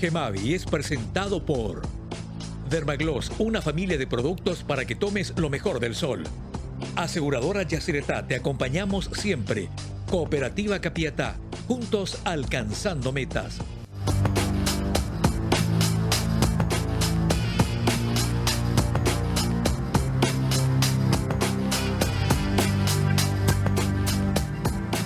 Gemavi es presentado por Dermagloss, una familia de productos para que tomes lo mejor del sol. Aseguradora Yacyretá, te acompañamos siempre. Cooperativa Capiatá, juntos alcanzando metas.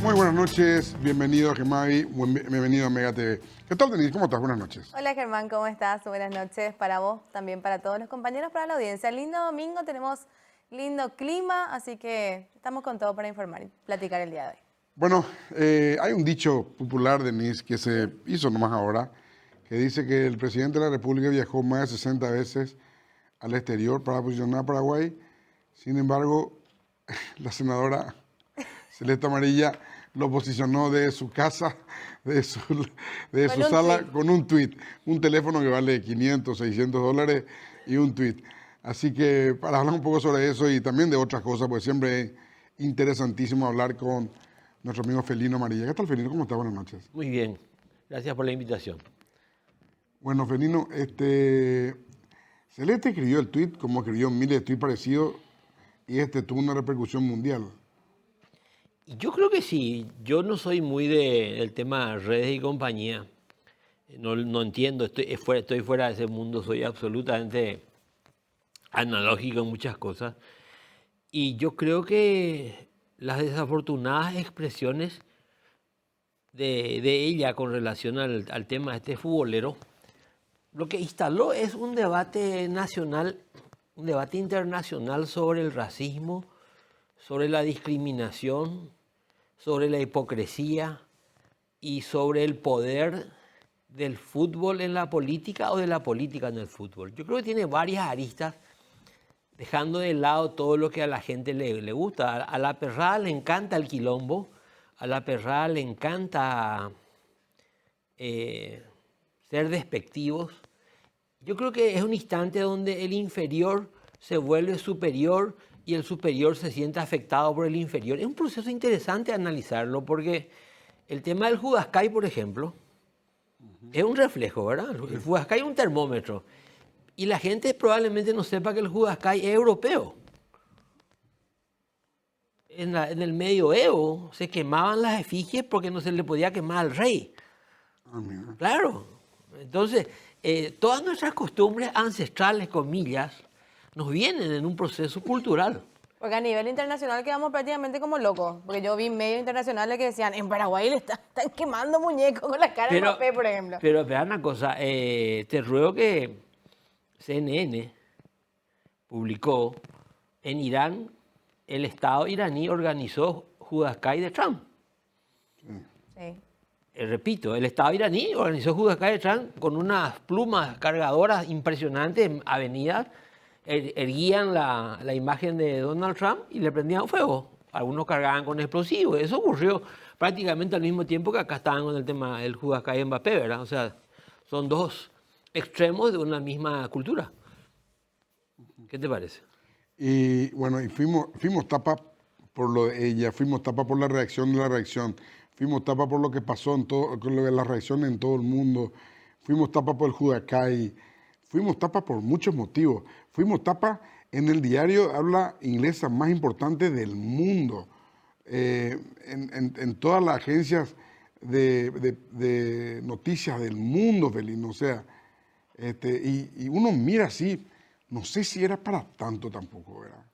Muy buenas noches, bienvenido a Gemavi, bienvenido a Mega TV. ¿Qué tal, Denise? ¿Cómo estás? Buenas noches. Hola Germán, ¿cómo estás? Buenas noches para vos, también para todos los compañeros, para la audiencia. Lindo domingo, tenemos lindo clima, así que estamos con todo para informar y platicar el día de hoy. Bueno, hay un dicho popular, Denise, que se hizo nomás ahora, que dice que el presidente de la República viajó más de 60 veces al exterior para posicionar a Paraguay. Sin embargo, la senadora Celeste Amarilla lo posicionó de su casa, de su sala, con un tuit. Un teléfono que vale 500, 600 dólares y un tuit. Así que para hablar un poco sobre eso y también de otras cosas, pues siempre es interesantísimo hablar con nuestro amigo Felino Amarilla. ¿Qué tal, Felino? ¿Cómo estás? Buenas noches. Muy bien. Gracias por la invitación. Bueno, Felino, Celeste escribió el tuit, como escribió miles de tuits parecidos, y tuvo una repercusión mundial. Yo creo que sí. Yo no soy muy del tema redes y compañía. No entiendo. Estoy fuera de ese mundo. Soy absolutamente analógico en muchas cosas. Y yo creo que las desafortunadas expresiones de ella con relación al tema de este futbolero, lo que instaló es un debate nacional, un debate internacional sobre el racismo, sobre la discriminación, sobre la hipocresía y sobre el poder del fútbol en la política o de la política en el fútbol. Yo creo que tiene varias aristas, dejando de lado todo lo que a la gente le gusta. A la perrada le encanta el quilombo, a la perrada le encanta ser despectivos. Yo creo que es un instante donde el inferior se vuelve superior y el superior se siente afectado por el inferior. Es un proceso interesante analizarlo porque el tema del Judascay, por ejemplo, es un reflejo, ¿verdad? El Judascay es un termómetro. Y la gente probablemente no sepa que el Judascay es europeo. En el medioevo se quemaban las efigies porque no se le podía quemar al rey. Claro. Entonces, todas nuestras costumbres ancestrales, comillas, nos vienen en un proceso cultural. Porque a nivel internacional quedamos prácticamente como locos. Porque yo vi medios internacionales que decían, en Paraguay le están quemando muñecos con la cara de Mbappé, por ejemplo. Pero vea una cosa, te ruego que CNN publicó en Irán, el Estado iraní organizó Judascay de Trump. Sí. Repito, el Estado iraní organizó Judascay de Trump con unas plumas cargadoras impresionantes en avenidas. Erguían la imagen de Donald Trump y le prendían fuego. Algunos cargaban con explosivos. Eso ocurrió prácticamente al mismo tiempo que acá estaban con el tema del Judascay de Mbappé, ¿verdad? O sea, son dos extremos de una misma cultura. ¿Qué te parece? Y bueno, y fuimos tapa por lo de ella, fuimos tapa por la reacción de la reacción, fuimos tapa por lo que pasó con lo de la reacción en todo el mundo, fuimos tapa por el Judascay, fuimos tapa por muchos motivos. Fuimos tapa en el diario de habla inglesa más importante del mundo, en todas las agencias de noticias del mundo, Felino. O sea, y uno mira así, no sé si era para tanto tampoco, ¿verdad?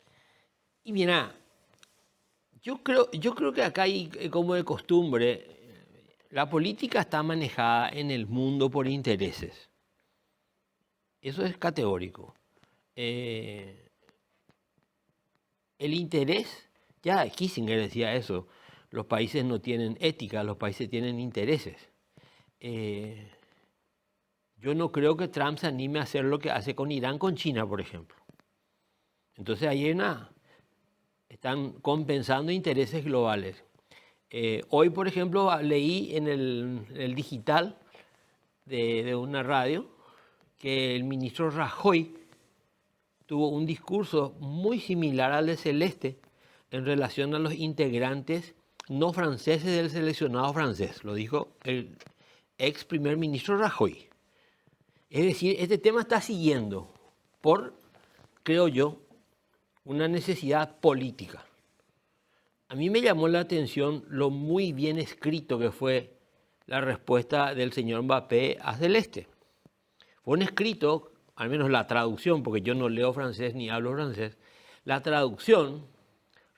Y mira, yo creo que acá hay, como de costumbre, la política está manejada en el mundo por intereses. Eso es categórico. El interés, ya Kissinger decía eso, los países no tienen ética, los países tienen intereses. Yo no creo que Trump se anime a hacer lo que hace con Irán, con China, por ejemplo. Entonces ahí están compensando intereses globales. Hoy, por ejemplo, leí en el digital de una radio que el ministro Rajoy tuvo un discurso muy similar al de Celeste en relación a los integrantes no franceses del seleccionado francés. Lo dijo el ex primer ministro Rajoy. Es decir, este tema está siguiendo por, creo yo, una necesidad política. A mí me llamó la atención lo muy bien escrito que fue la respuesta del señor Mbappé a Celeste. Fue un escrito, al menos la traducción, porque yo no leo francés ni hablo francés, la traducción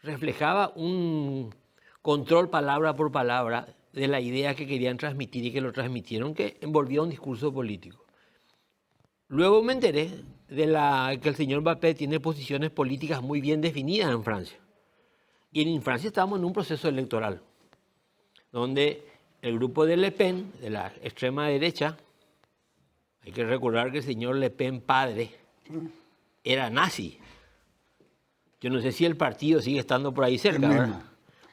reflejaba un control palabra por palabra de la idea que querían transmitir y que lo transmitieron, que envolvía un discurso político. Luego me enteré que el señor Mbappé tiene posiciones políticas muy bien definidas en Francia. Y en Francia estamos en un proceso electoral, donde el grupo de Le Pen, de la extrema derecha, hay que recordar que el señor Le Pen padre era nazi. Yo no sé si el partido sigue estando por ahí cerca, El ¿verdad? mismo.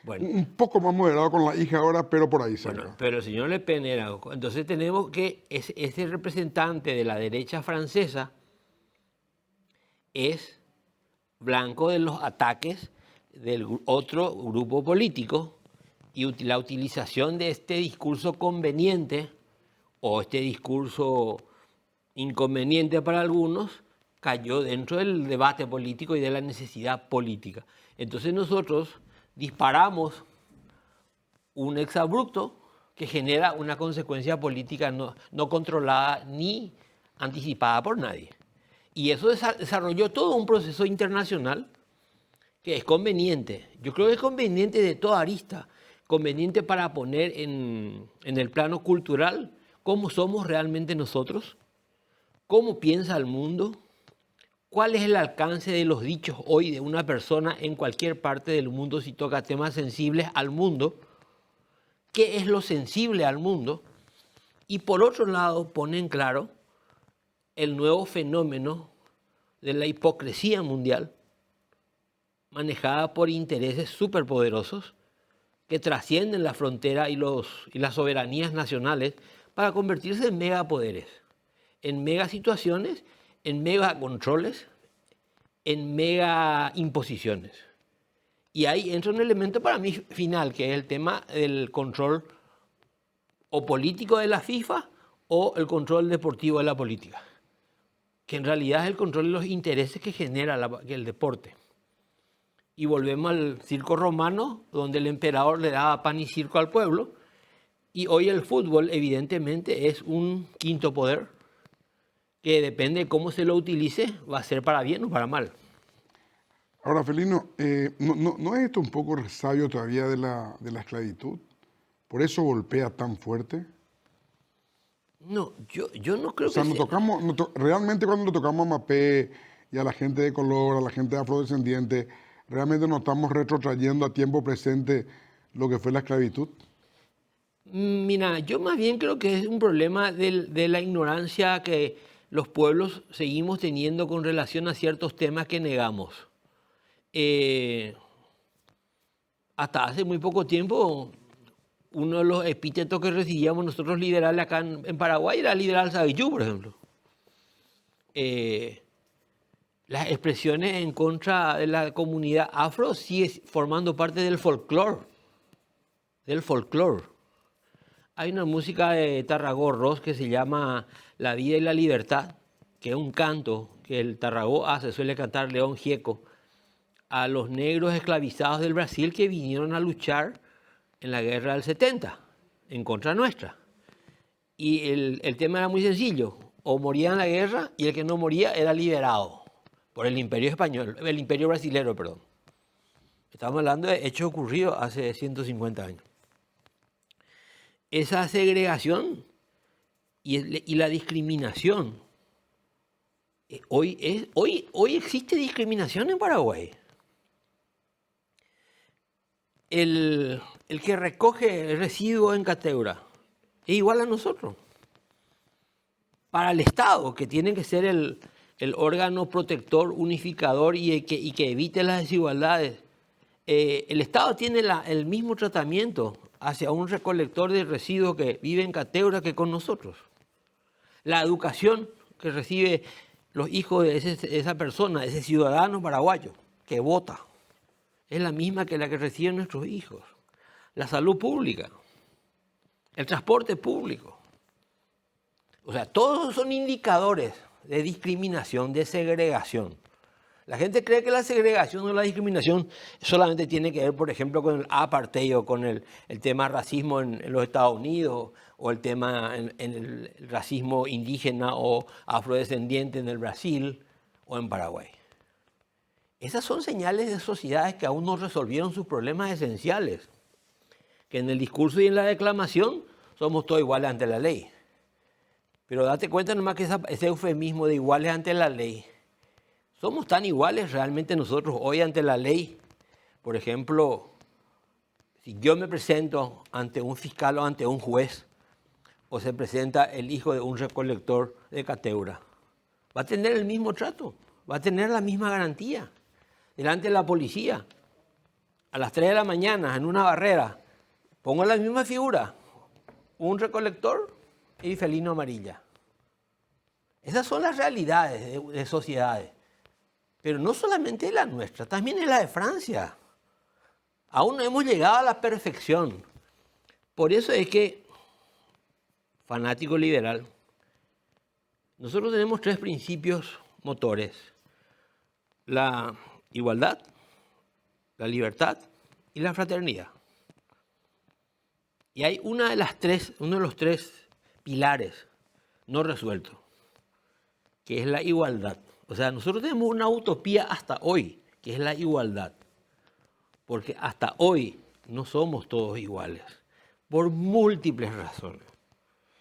Bueno, Un poco más moderado con la hija ahora, pero por ahí cerca. bueno, pero el señor Le Pen era... Entonces tenemos que ese representante de la derecha francesa es blanco de los ataques del otro grupo político y la utilización de este discurso conveniente o este discurso inconveniente para algunos cayó dentro del debate político y de la necesidad política. Entonces nosotros disparamos un exabrupto que genera una consecuencia política no controlada ni anticipada por nadie. Y eso desarrolló todo un proceso internacional que es conveniente. Yo creo que es conveniente de toda arista, conveniente para poner en el plano cultural cómo somos realmente nosotros, cómo piensa el mundo, cuál es el alcance de los dichos hoy de una persona en cualquier parte del mundo si toca temas sensibles al mundo, qué es lo sensible al mundo, y por otro lado pone en claro el nuevo fenómeno de la hipocresía mundial, manejada por intereses superpoderosos que trascienden la frontera y las soberanías nacionales para convertirse en megapoderes, en mega situaciones, en mega controles, en mega imposiciones. Y ahí entra un elemento para mí final, que es el tema del control o político de la FIFA o el control deportivo de la política, que en realidad es el control de los intereses que genera el deporte. Y volvemos al circo romano, donde el emperador le daba pan y circo al pueblo, y hoy el fútbol evidentemente es un quinto poder que depende de cómo se lo utilice, va a ser para bien o para mal. Ahora, Felino, ¿no es esto un poco resabio todavía de la esclavitud? ¿Por eso golpea tan fuerte? No, yo no creo O sea, que sea. realmente cuando le tocamos a Mapé y a la gente de color, a la gente afrodescendiente, realmente nos estamos retrotrayendo a tiempo presente lo que fue la esclavitud. Mira, yo más bien creo que es un problema de la ignorancia que los pueblos seguimos teniendo con relación a ciertos temas que negamos. Hasta hace muy poco tiempo, uno de los epítetos que recibíamos nosotros liberales acá en Paraguay era liberal Savillú, por ejemplo. Las expresiones en contra de la comunidad afro sigue formando parte del folclore. Hay una música de Tarragó Ross que se llama La vida y la libertad, que es un canto que el Tarragó suele cantar León Gieco, a los negros esclavizados del Brasil que vinieron a luchar en la guerra del 70, en contra nuestra. Y el tema era muy sencillo, o moría en la guerra y el que no moría era liberado por el imperio brasilero, perdón. Estamos hablando de hechos ocurridos hace 150 años. Esa segregación y la discriminación. Hoy existe discriminación en Paraguay. El que recoge residuos en Cateura es igual a nosotros. Para el Estado, que tiene que ser el órgano protector, unificador y que evite las desigualdades, el Estado tiene el mismo tratamiento hacia un recolector de residuos que vive en Cateura que con nosotros. La educación que recibe los hijos de esa persona, de ese ciudadano paraguayo que vota, es la misma que la que reciben nuestros hijos. La salud pública, el transporte público. O sea, todos son indicadores de discriminación, de segregación. La gente cree que la segregación o la discriminación solamente tiene que ver, por ejemplo, con el apartheid o con el tema racismo en los Estados Unidos o el tema en el racismo indígena o afrodescendiente en el Brasil o en Paraguay. Esas son señales de sociedades que aún no resolvieron sus problemas esenciales, que en el discurso y en la declamación somos todos iguales ante la ley. Pero date cuenta nomás que ese eufemismo de iguales ante la ley, ¿somos tan iguales realmente nosotros hoy ante la ley? Por ejemplo, si yo me presento ante un fiscal o ante un juez, o se presenta el hijo de un recolector de Cateura, va a tener el mismo trato, va a tener la misma garantía. Delante de la policía, a las 3 de la mañana, en una barrera, pongo la misma figura, un recolector y felino amarilla. Esas son las realidades de sociedades. Pero no solamente es la nuestra, también es la de Francia. Aún no hemos llegado a la perfección. Por eso es que, fanático liberal, nosotros tenemos 3 principios motores: la igualdad, la libertad y la fraternidad. Y hay uno de los 3 pilares no resueltos, que es la igualdad. O sea, nosotros tenemos una utopía hasta hoy, que es la igualdad. Porque hasta hoy no somos todos iguales, por múltiples razones.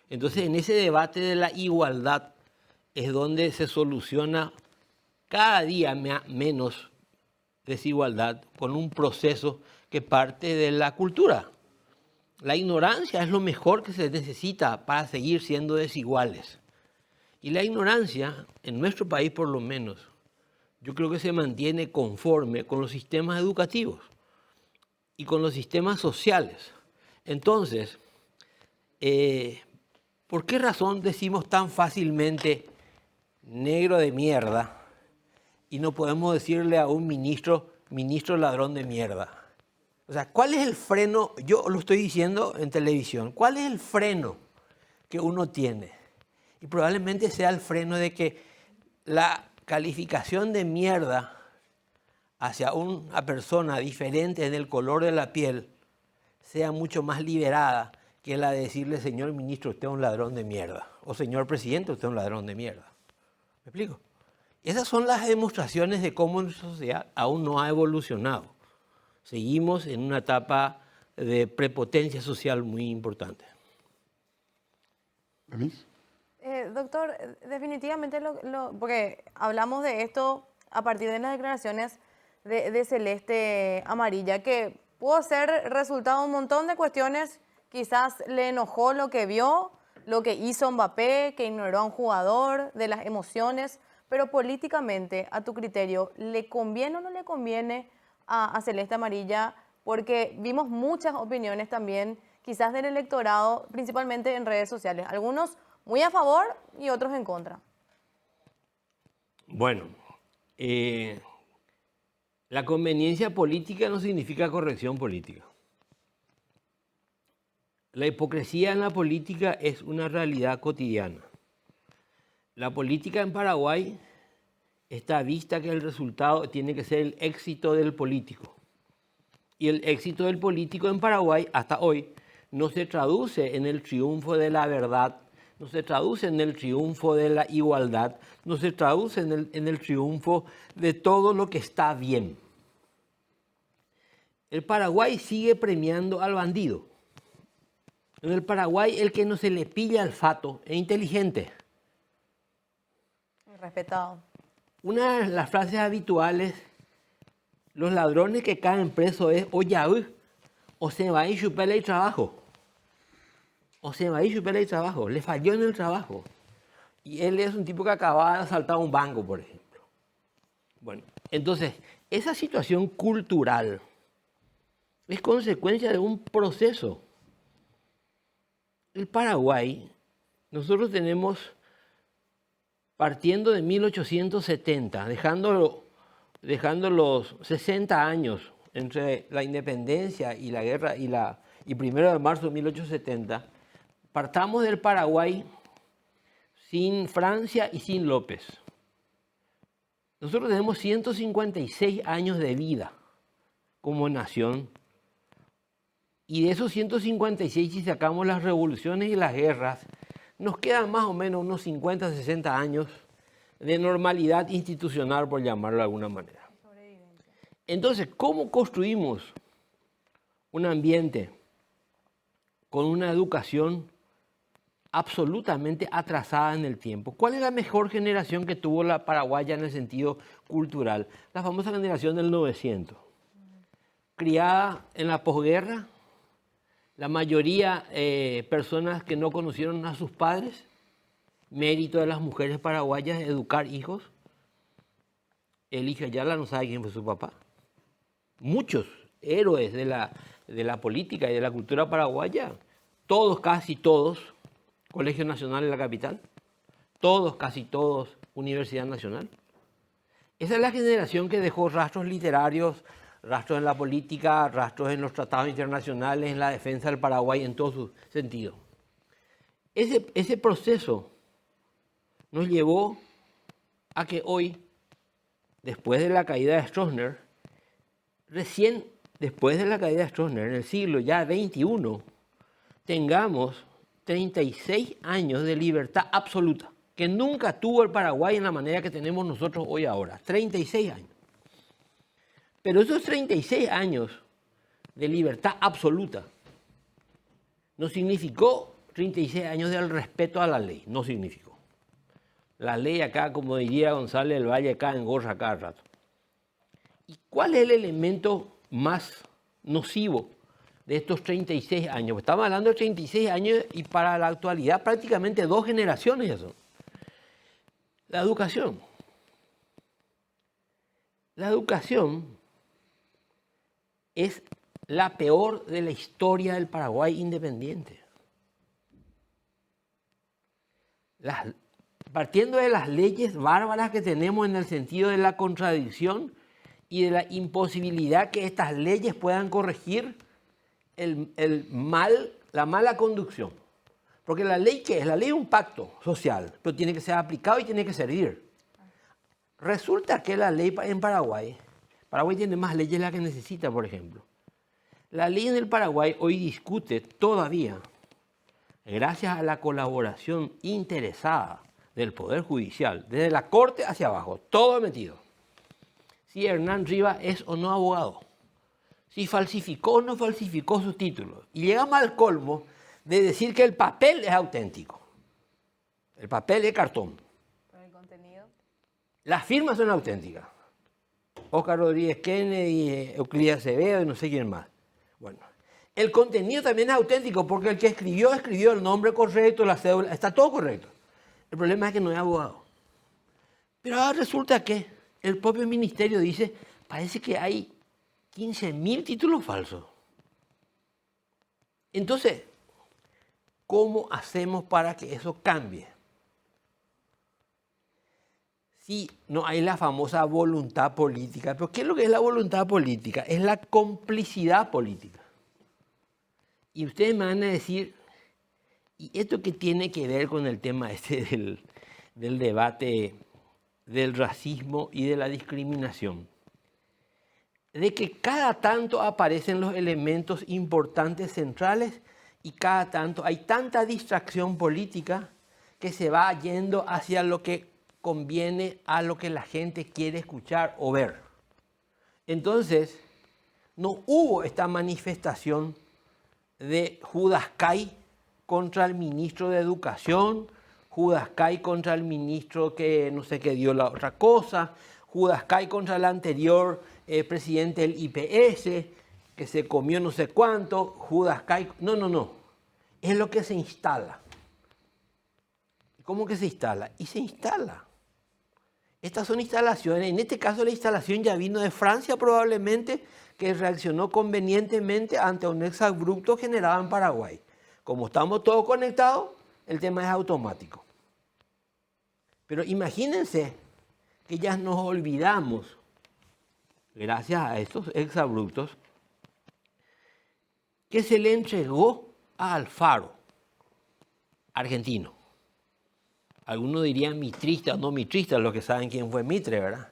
Entonces, en ese debate de la igualdad es donde se soluciona cada día menos desigualdad con un proceso que parte de la cultura. La ignorancia es lo mejor que se necesita para seguir siendo desiguales. Y la ignorancia, en nuestro país por lo menos, yo creo que se mantiene conforme con los sistemas educativos y con los sistemas sociales. Entonces, ¿por qué razón decimos tan fácilmente negro de mierda y no podemos decirle a un ministro ladrón de mierda? O sea, ¿cuál es el freno? Yo lo estoy diciendo en televisión. ¿Cuál es el freno que uno tiene? Y probablemente sea el freno de que la calificación de mierda hacia una persona diferente en el color de la piel sea mucho más liberada que la de decirle: señor ministro, usted es un ladrón de mierda, o señor presidente, usted es un ladrón de mierda. ¿Me explico? Esas son las demostraciones de cómo nuestra sociedad aún no ha evolucionado. Seguimos en una etapa de prepotencia social muy importante. ¿Denise? Doctor, definitivamente, porque hablamos de esto a partir de las declaraciones de Celeste Amarilla, que pudo ser resultado de un montón de cuestiones. Quizás le enojó lo que vio, lo que hizo Mbappé, que ignoró a un jugador, de las emociones, pero políticamente, a tu criterio, ¿le conviene o no le conviene a Celeste Amarilla? Porque vimos muchas opiniones también, quizás del electorado, principalmente en redes sociales. Algunos muy a favor y otros en contra. Bueno, la conveniencia política no significa corrección política. La hipocresía en la política es una realidad cotidiana. La política en Paraguay está vista que el resultado tiene que ser el éxito del político. Y el éxito del político en Paraguay, hasta hoy, no se traduce en el triunfo de la verdad, no se traduce en el triunfo de la igualdad, no se traduce en el triunfo de todo lo que está bien. El Paraguay sigue premiando al bandido. En el Paraguay, el que no se le pilla el fato es inteligente. Respetado. Una de las frases habituales, los ladrones que caen presos es: o ya, o se va a ir chupele el trabajo. O se va a ir chupele el trabajo. Le falló en el trabajo. Y él es un tipo que acababa de asaltar un banco, por ejemplo. Bueno, entonces, esa situación cultural es consecuencia de un proceso. El Paraguay, nosotros tenemos, partiendo de 1870, dejando los 60 años entre la independencia y la guerra y 1 de marzo de 1870, partamos del Paraguay sin Francia y sin López. Nosotros tenemos 156 años de vida como nación. Y de esos 156, si sacamos las revoluciones y las guerras, nos quedan más o menos unos 50, 60 años de normalidad institucional, por llamarlo de alguna manera. Entonces, ¿cómo construimos un ambiente con una educación absolutamente atrasada en el tiempo? ¿Cuál es la mejor generación que tuvo la paraguaya en el sentido cultural? La famosa generación del 900. Criada en la posguerra, la mayoría personas que no conocieron a sus padres, mérito de las mujeres paraguayas educar hijos. Elige Ayala no sabe quién fue su papá. Muchos héroes de la política y de la cultura paraguaya, todos, casi todos, Colegio Nacional en la capital, todos, casi todos, Universidad Nacional. Esa es la generación que dejó rastros literarios, rastros en la política, rastros en los tratados internacionales, en la defensa del Paraguay, en todo su sentido. Ese proceso nos llevó a que hoy, después de la caída de Stroessner, recién después de la caída de Stroessner, en el siglo ya XXI, tengamos 36 años de libertad absoluta, que nunca tuvo el Paraguay en la manera que tenemos nosotros hoy ahora. 36 años. Pero esos 36 años de libertad absoluta no significó 36 años del respeto a la ley, no significó. La ley acá, como diría González del Valle, acá engorra cada rato. ¿Y cuál es el elemento más nocivo de estos 36 años? Estamos hablando de 36 años y para la actualidad prácticamente 2 generaciones ya son. La educación. La educación es la peor de la historia del Paraguay independiente. Partiendo de las leyes bárbaras que tenemos en el sentido de la contradicción y de la imposibilidad que estas leyes puedan corregir la mala conducción. Porque la ley, ¿qué es? La ley es un pacto social, pero tiene que ser aplicado y tiene que servir. Resulta que la ley en Paraguay tiene más leyes de las que necesita, por ejemplo. La ley en el Paraguay hoy discute todavía, gracias a la colaboración interesada del Poder Judicial, desde la Corte hacia abajo, todo metido. Si Hernán Rivas es o no abogado, si falsificó o no falsificó sus títulos. Y llegamos al colmo de decir que el papel es auténtico. El papel es cartón. ¿Pero el contenido? Las firmas son auténticas. Oscar Rodríguez Kennedy, Euclides Acevedo y no sé quién más. Bueno, el contenido también es auténtico porque el que escribió el nombre correcto, la cédula, está todo correcto. El problema es que no es abogado. Pero ahora resulta que el propio ministerio dice, parece que hay 15.000 títulos falsos. Entonces, ¿cómo hacemos para que eso cambie? Si no hay la famosa voluntad política. ¿Pero qué es lo que es la voluntad política? Es la complicidad política. Y ustedes me van a decir, ¿y esto qué tiene que ver con el tema del debate del racismo y de la discriminación? De que cada tanto aparecen los elementos importantes centrales y cada tanto hay tanta distracción política que se va yendo hacia lo que conviene a lo que la gente quiere escuchar o ver. Entonces, no hubo esta manifestación de Judas Cay contra el ministro de Educación, Judas Cay contra el ministro que no sé qué dio la otra cosa, Judas Cay contra el anterior presidente del IPS, que se comió no sé cuánto, Judas Cay... No. Es lo que se instala. ¿Cómo que se instala? Y se instala. Estas son instalaciones, en este caso la instalación ya vino de Francia probablemente, que reaccionó convenientemente ante un exabrupto generado en Paraguay. Como estamos todos conectados, el tema es automático. Pero imagínense que ya nos olvidamos, gracias a estos exabruptos, que se le entregó a Alfaro, argentino, algunos dirían mitrista o no mitrista, los que saben quién fue Mitre, ¿verdad?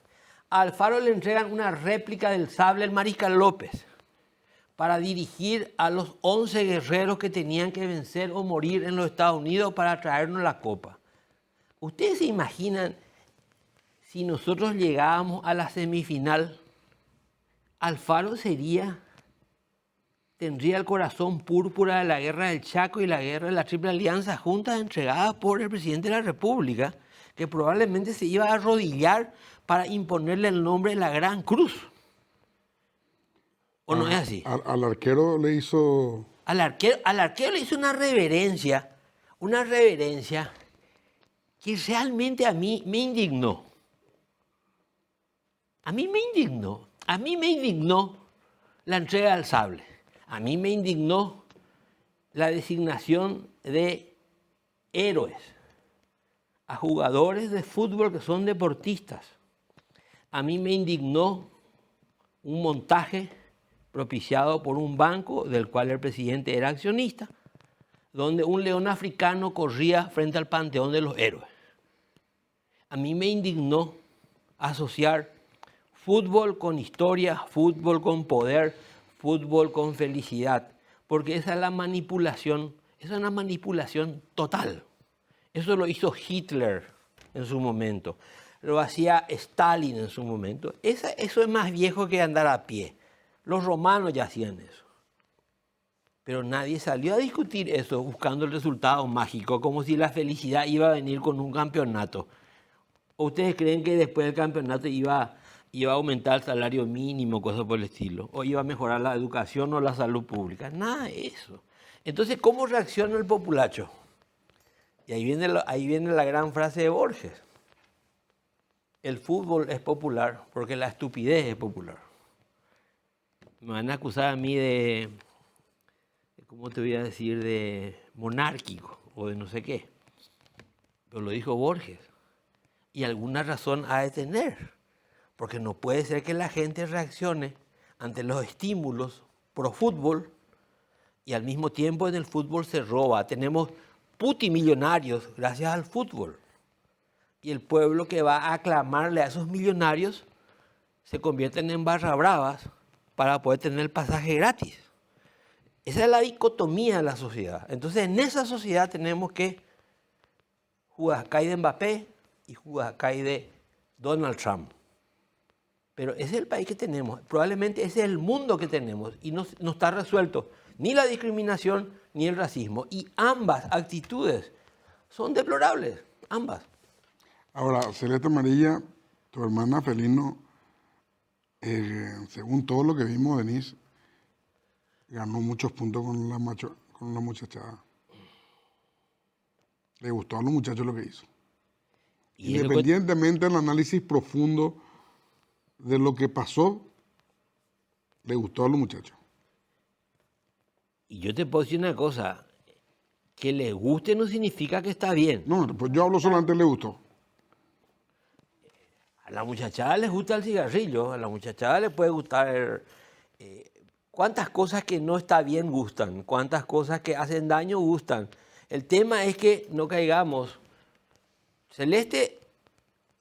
A Alfaro le entregan una réplica del sable del Mariscal López para dirigir a los 11 guerreros que tenían que vencer o morir en los Estados Unidos para traernos la copa. ¿Ustedes se imaginan si nosotros llegábamos a la semifinal? Alfaro tendría el corazón púrpura de la guerra del Chaco y la guerra de la Triple Alianza juntas entregadas por el presidente de la República, que probablemente se iba a arrodillar para imponerle el nombre de la Gran Cruz. ¿O no es así? Al arquero le hizo... Al arquero le hizo una reverencia que realmente a mí me indignó. A mí me indignó la entrega del sable. A mí me indignó la designación de héroes a jugadores de fútbol que son deportistas. A mí me indignó un montaje propiciado por un banco del cual el presidente era accionista, donde un león africano corría frente al panteón de los héroes. A mí me indignó asociar fútbol con historia, fútbol con poder, fútbol con felicidad, porque esa es la manipulación, esa es una manipulación total. Eso lo hizo Hitler en su momento, lo hacía Stalin en su momento. Eso es más viejo que andar a pie. Los romanos ya hacían eso. Pero nadie salió a discutir eso buscando el resultado mágico, como si la felicidad iba a venir con un campeonato. ¿O ustedes creen que después del campeonato iba a aumentar el salario mínimo, cosas por el estilo? ¿O iba a mejorar la educación o la salud pública? Nada de eso. Entonces, ¿cómo reacciona el populacho? Y ahí viene la gran frase de Borges. El fútbol es popular porque la estupidez es popular. Me van a acusar a mí ¿cómo te voy a decir? De monárquico o de no sé qué. Pero lo dijo Borges. Y alguna razón ha de tener. Porque no puede ser que la gente reaccione ante los estímulos pro fútbol y al mismo tiempo en el fútbol se roba. Tenemos putimillonarios gracias al fútbol. Y el pueblo que va a aclamarle a esos millonarios se convierten en barra bravas para poder tener el pasaje gratis. Esa es la dicotomía de la sociedad. Entonces, en esa sociedad tenemos que Judascay de Mbappé y Judascay de Donald Trump. Pero ese es el país que tenemos. Probablemente ese es el mundo que tenemos. Y no está resuelto ni la discriminación ni el racismo. Y ambas actitudes son deplorables. Ambas. Ahora, Celeste Amarilla, tu hermana Felino, según todo lo que vimos, Denise, ganó muchos puntos con la muchachada. Le gustó a los muchachos lo que hizo. Independientemente del análisis profundo de lo que pasó, le gustó a los muchachos. Y yo te puedo decir una cosa, que le guste no significa que está bien. No, pues yo hablo solamente le gustó. A la muchachada les gusta el cigarrillo, a la muchachada le puede gustar... cuántas cosas que no está bien gustan, cuántas cosas que hacen daño gustan. El tema es que no caigamos. Celeste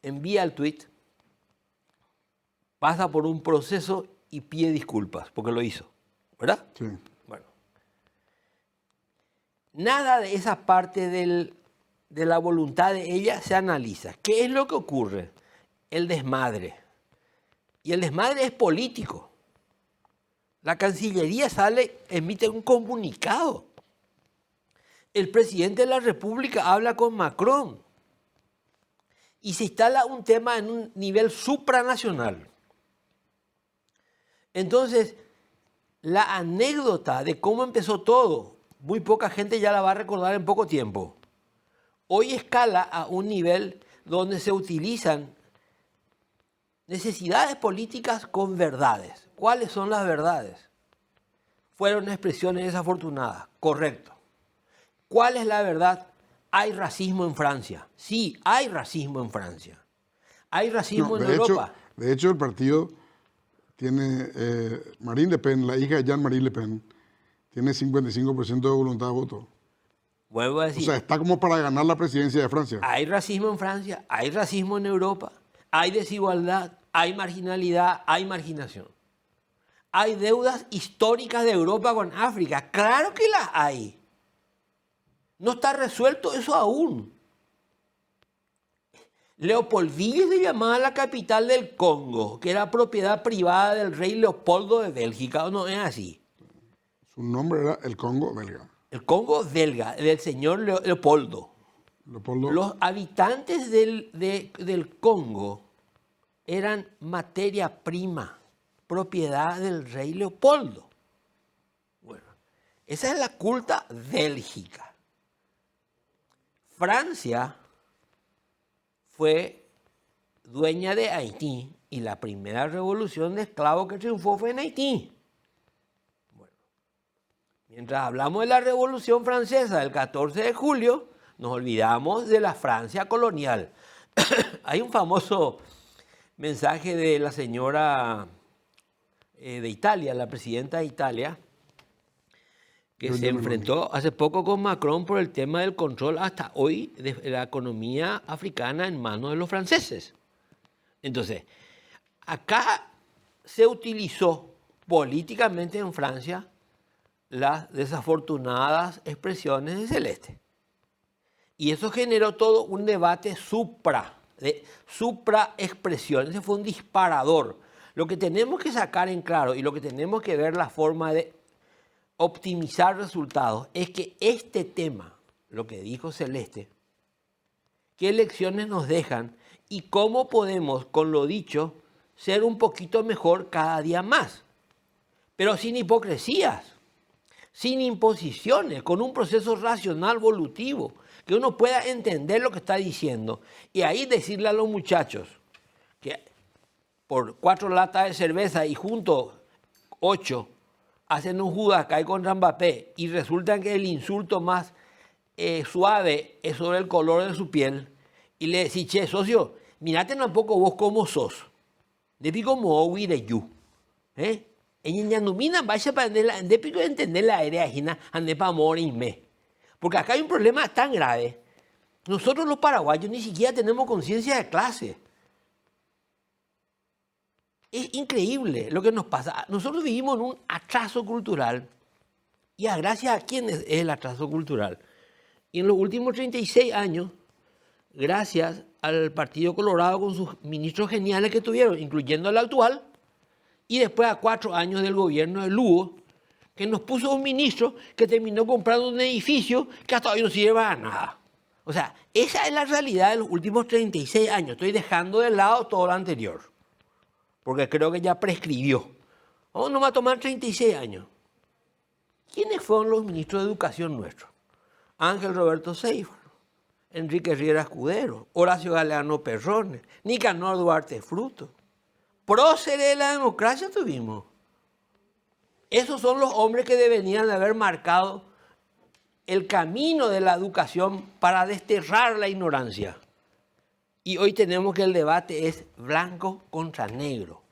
envía el tweet, pasa por un proceso y pide disculpas, porque lo hizo, ¿verdad? Sí. Bueno. Nada de esa parte de la voluntad de ella se analiza. ¿Qué es lo que ocurre? El desmadre. Y el desmadre es político. La Cancillería emite un comunicado. El presidente de la República habla con Macron. Y se instala un tema en un nivel supranacional. Entonces, la anécdota de cómo empezó todo, muy poca gente ya la va a recordar en poco tiempo. Hoy escala a un nivel donde se utilizan necesidades políticas con verdades. ¿Cuáles son las verdades? Fueron expresiones desafortunadas, correcto. ¿Cuál es la verdad? Hay racismo en Francia. Sí, hay racismo en Francia. Hay racismo en Europa. De hecho, el partido tiene, Marine Le Pen, la hija de Jean-Marie Le Pen, tiene 55% de voluntad de voto. Vuelvo a O decir, sea, está como para ganar la presidencia de Francia. hay racismo en Francia, hay racismo en Europa, hay desigualdad, hay marginalidad, hay marginación. Hay deudas históricas de Europa con África. Claro que las hay. No está resuelto eso aún. Leopoldville se llamaba la capital del Congo, que era propiedad privada del rey Leopoldo de Bélgica, ¿o no es así? Su nombre era el Congo belga. El Congo belga, del señor Leopoldo. Leopoldo. Los habitantes del Congo eran materia prima, propiedad del rey Leopoldo. Bueno, esa es la culta Bélgica. Francia fue dueña de Haití y la primera revolución de esclavos que triunfó fue en Haití. Bueno, mientras hablamos de la Revolución Francesa del 14 de julio, nos olvidamos de la Francia colonial. Hay un famoso mensaje de la señora de Italia, la presidenta de Italia, que se enfrentó hace poco con Macron por el tema del control hasta hoy de la economía africana en manos de los franceses. Entonces, acá se utilizó políticamente en Francia las desafortunadas expresiones de Celeste. Y eso generó todo un debate de supraexpresión. Ese fue un disparador. Lo que tenemos que sacar en claro y lo que tenemos que ver la forma de optimizar resultados es que este tema, lo que dijo Celeste, qué lecciones nos dejan y cómo podemos, con lo dicho, ser un poquito mejor cada día más. Pero sin hipocresías, sin imposiciones, con un proceso racional volutivo, que uno pueda entender lo que está diciendo. Y ahí decirle a los muchachos que por 4 latas de cerveza y juntos 8 hacen un Judas cae contra Mbappé y resulta que el insulto más suave es sobre el color de su piel y le decís, che, socio, mirate tampoco vos cómo sos. De pico mowi de you. En Yanumina vaya para entender la área ajena, ande para morirme. Porque acá hay un problema tan grave. Nosotros los paraguayos ni siquiera tenemos conciencia de clase. Es increíble lo que nos pasa. Nosotros vivimos en un atraso cultural. ¿Y gracias a quién es el atraso cultural? Y en los últimos 36 años, gracias al Partido Colorado con sus ministros geniales que tuvieron, incluyendo el actual, y después a 4 años del gobierno de Lugo, que nos puso un ministro que terminó comprando un edificio que hasta hoy no sirve para nada. O sea, esa es la realidad de los últimos 36 años. Estoy dejando de lado todo lo anterior, porque creo que ya prescribió. Vamos nomás a tomar 36 años. ¿Quiénes fueron los ministros de educación nuestros? Ángel Roberto Seifer, Enrique Riera Escudero, Horacio Galeano Perrones, Nicanor Duarte Fruto. Próceres de la democracia tuvimos. Esos son los hombres que deberían de haber marcado el camino de la educación para desterrar la ignorancia. Y hoy tenemos que el debate es blanco contra negro.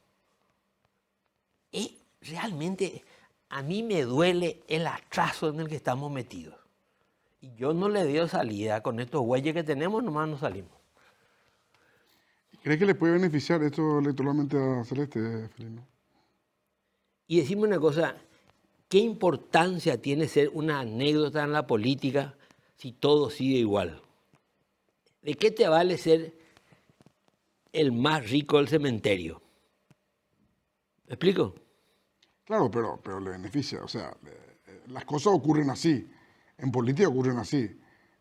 Y realmente a mí me duele el atraso en el que estamos metidos. Y yo no le dio salida. Con estos güeyes que tenemos, nomás no salimos. ¿Crees que le puede beneficiar esto electoralmente a Celeste, Felino? Y decime una cosa, ¿qué importancia tiene ser una anécdota en la política si todo sigue igual? ¿De qué te vale ser el más rico del cementerio? ¿Me explico? Claro, pero le beneficia. O sea, las cosas ocurren así. En política ocurren así.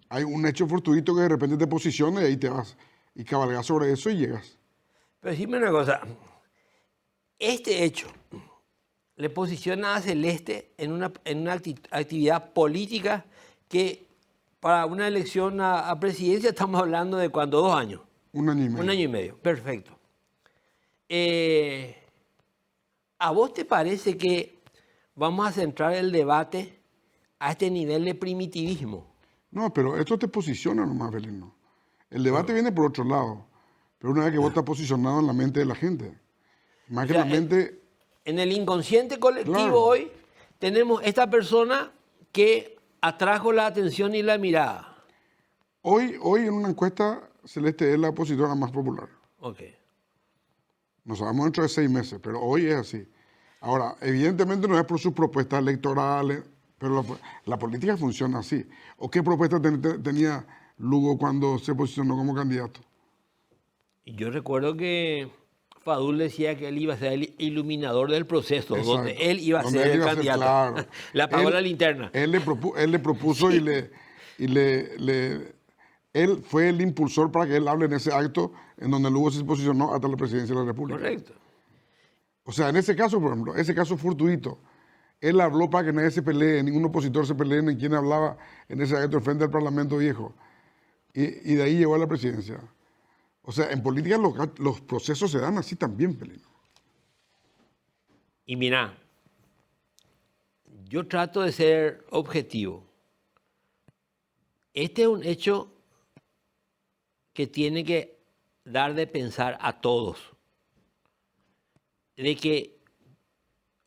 Hay un hecho fortuito que de repente te posiciona y ahí te vas. Y cabalgas sobre eso y llegas. Pero decime una cosa, este hecho le posiciona a Celeste en una actividad política que para una elección a presidencia estamos hablando de ¿cuánto? 2 años. 1 año y medio. 1 año y medio, perfecto. ¿A vos te parece que vamos a centrar el debate a este nivel de primitivismo? No, pero esto te posiciona nomás, Felino. El debate viene por otro lado. Pero una vez que vos estás posicionado en la mente de la gente. Más que la mente... En el inconsciente colectivo Claro. hoy tenemos esta persona que atrajo la atención y la mirada. Hoy en una encuesta, Celeste es la opositora más popular. Ok. No sabemos dentro de 6 meses, pero hoy es así. Ahora, evidentemente no es por sus propuestas electorales, pero la política funciona así. ¿O qué propuesta tenía Lugo cuando se posicionó como candidato? Y yo recuerdo que Fadul decía que él iba a ser el iluminador del proceso, Exacto. donde él iba a Donde ser él el iba a ser, candidato. claro. Le apagó la linterna. Él le propuso Sí. él fue el impulsor para que él hable en ese acto en donde Lugo se posicionó hasta la presidencia de la República. Correcto. O sea, en ese caso, por ejemplo, ese caso fortuito, él habló para que nadie se pelee, ningún opositor se pelee, ni quien hablaba en ese acto frente al Parlamento Viejo. Y de ahí llegó a la presidencia. O sea, en política los procesos se dan así también, Pelino. Y mira, yo trato de ser objetivo. Este es un hecho que tiene que dar de pensar a todos. De que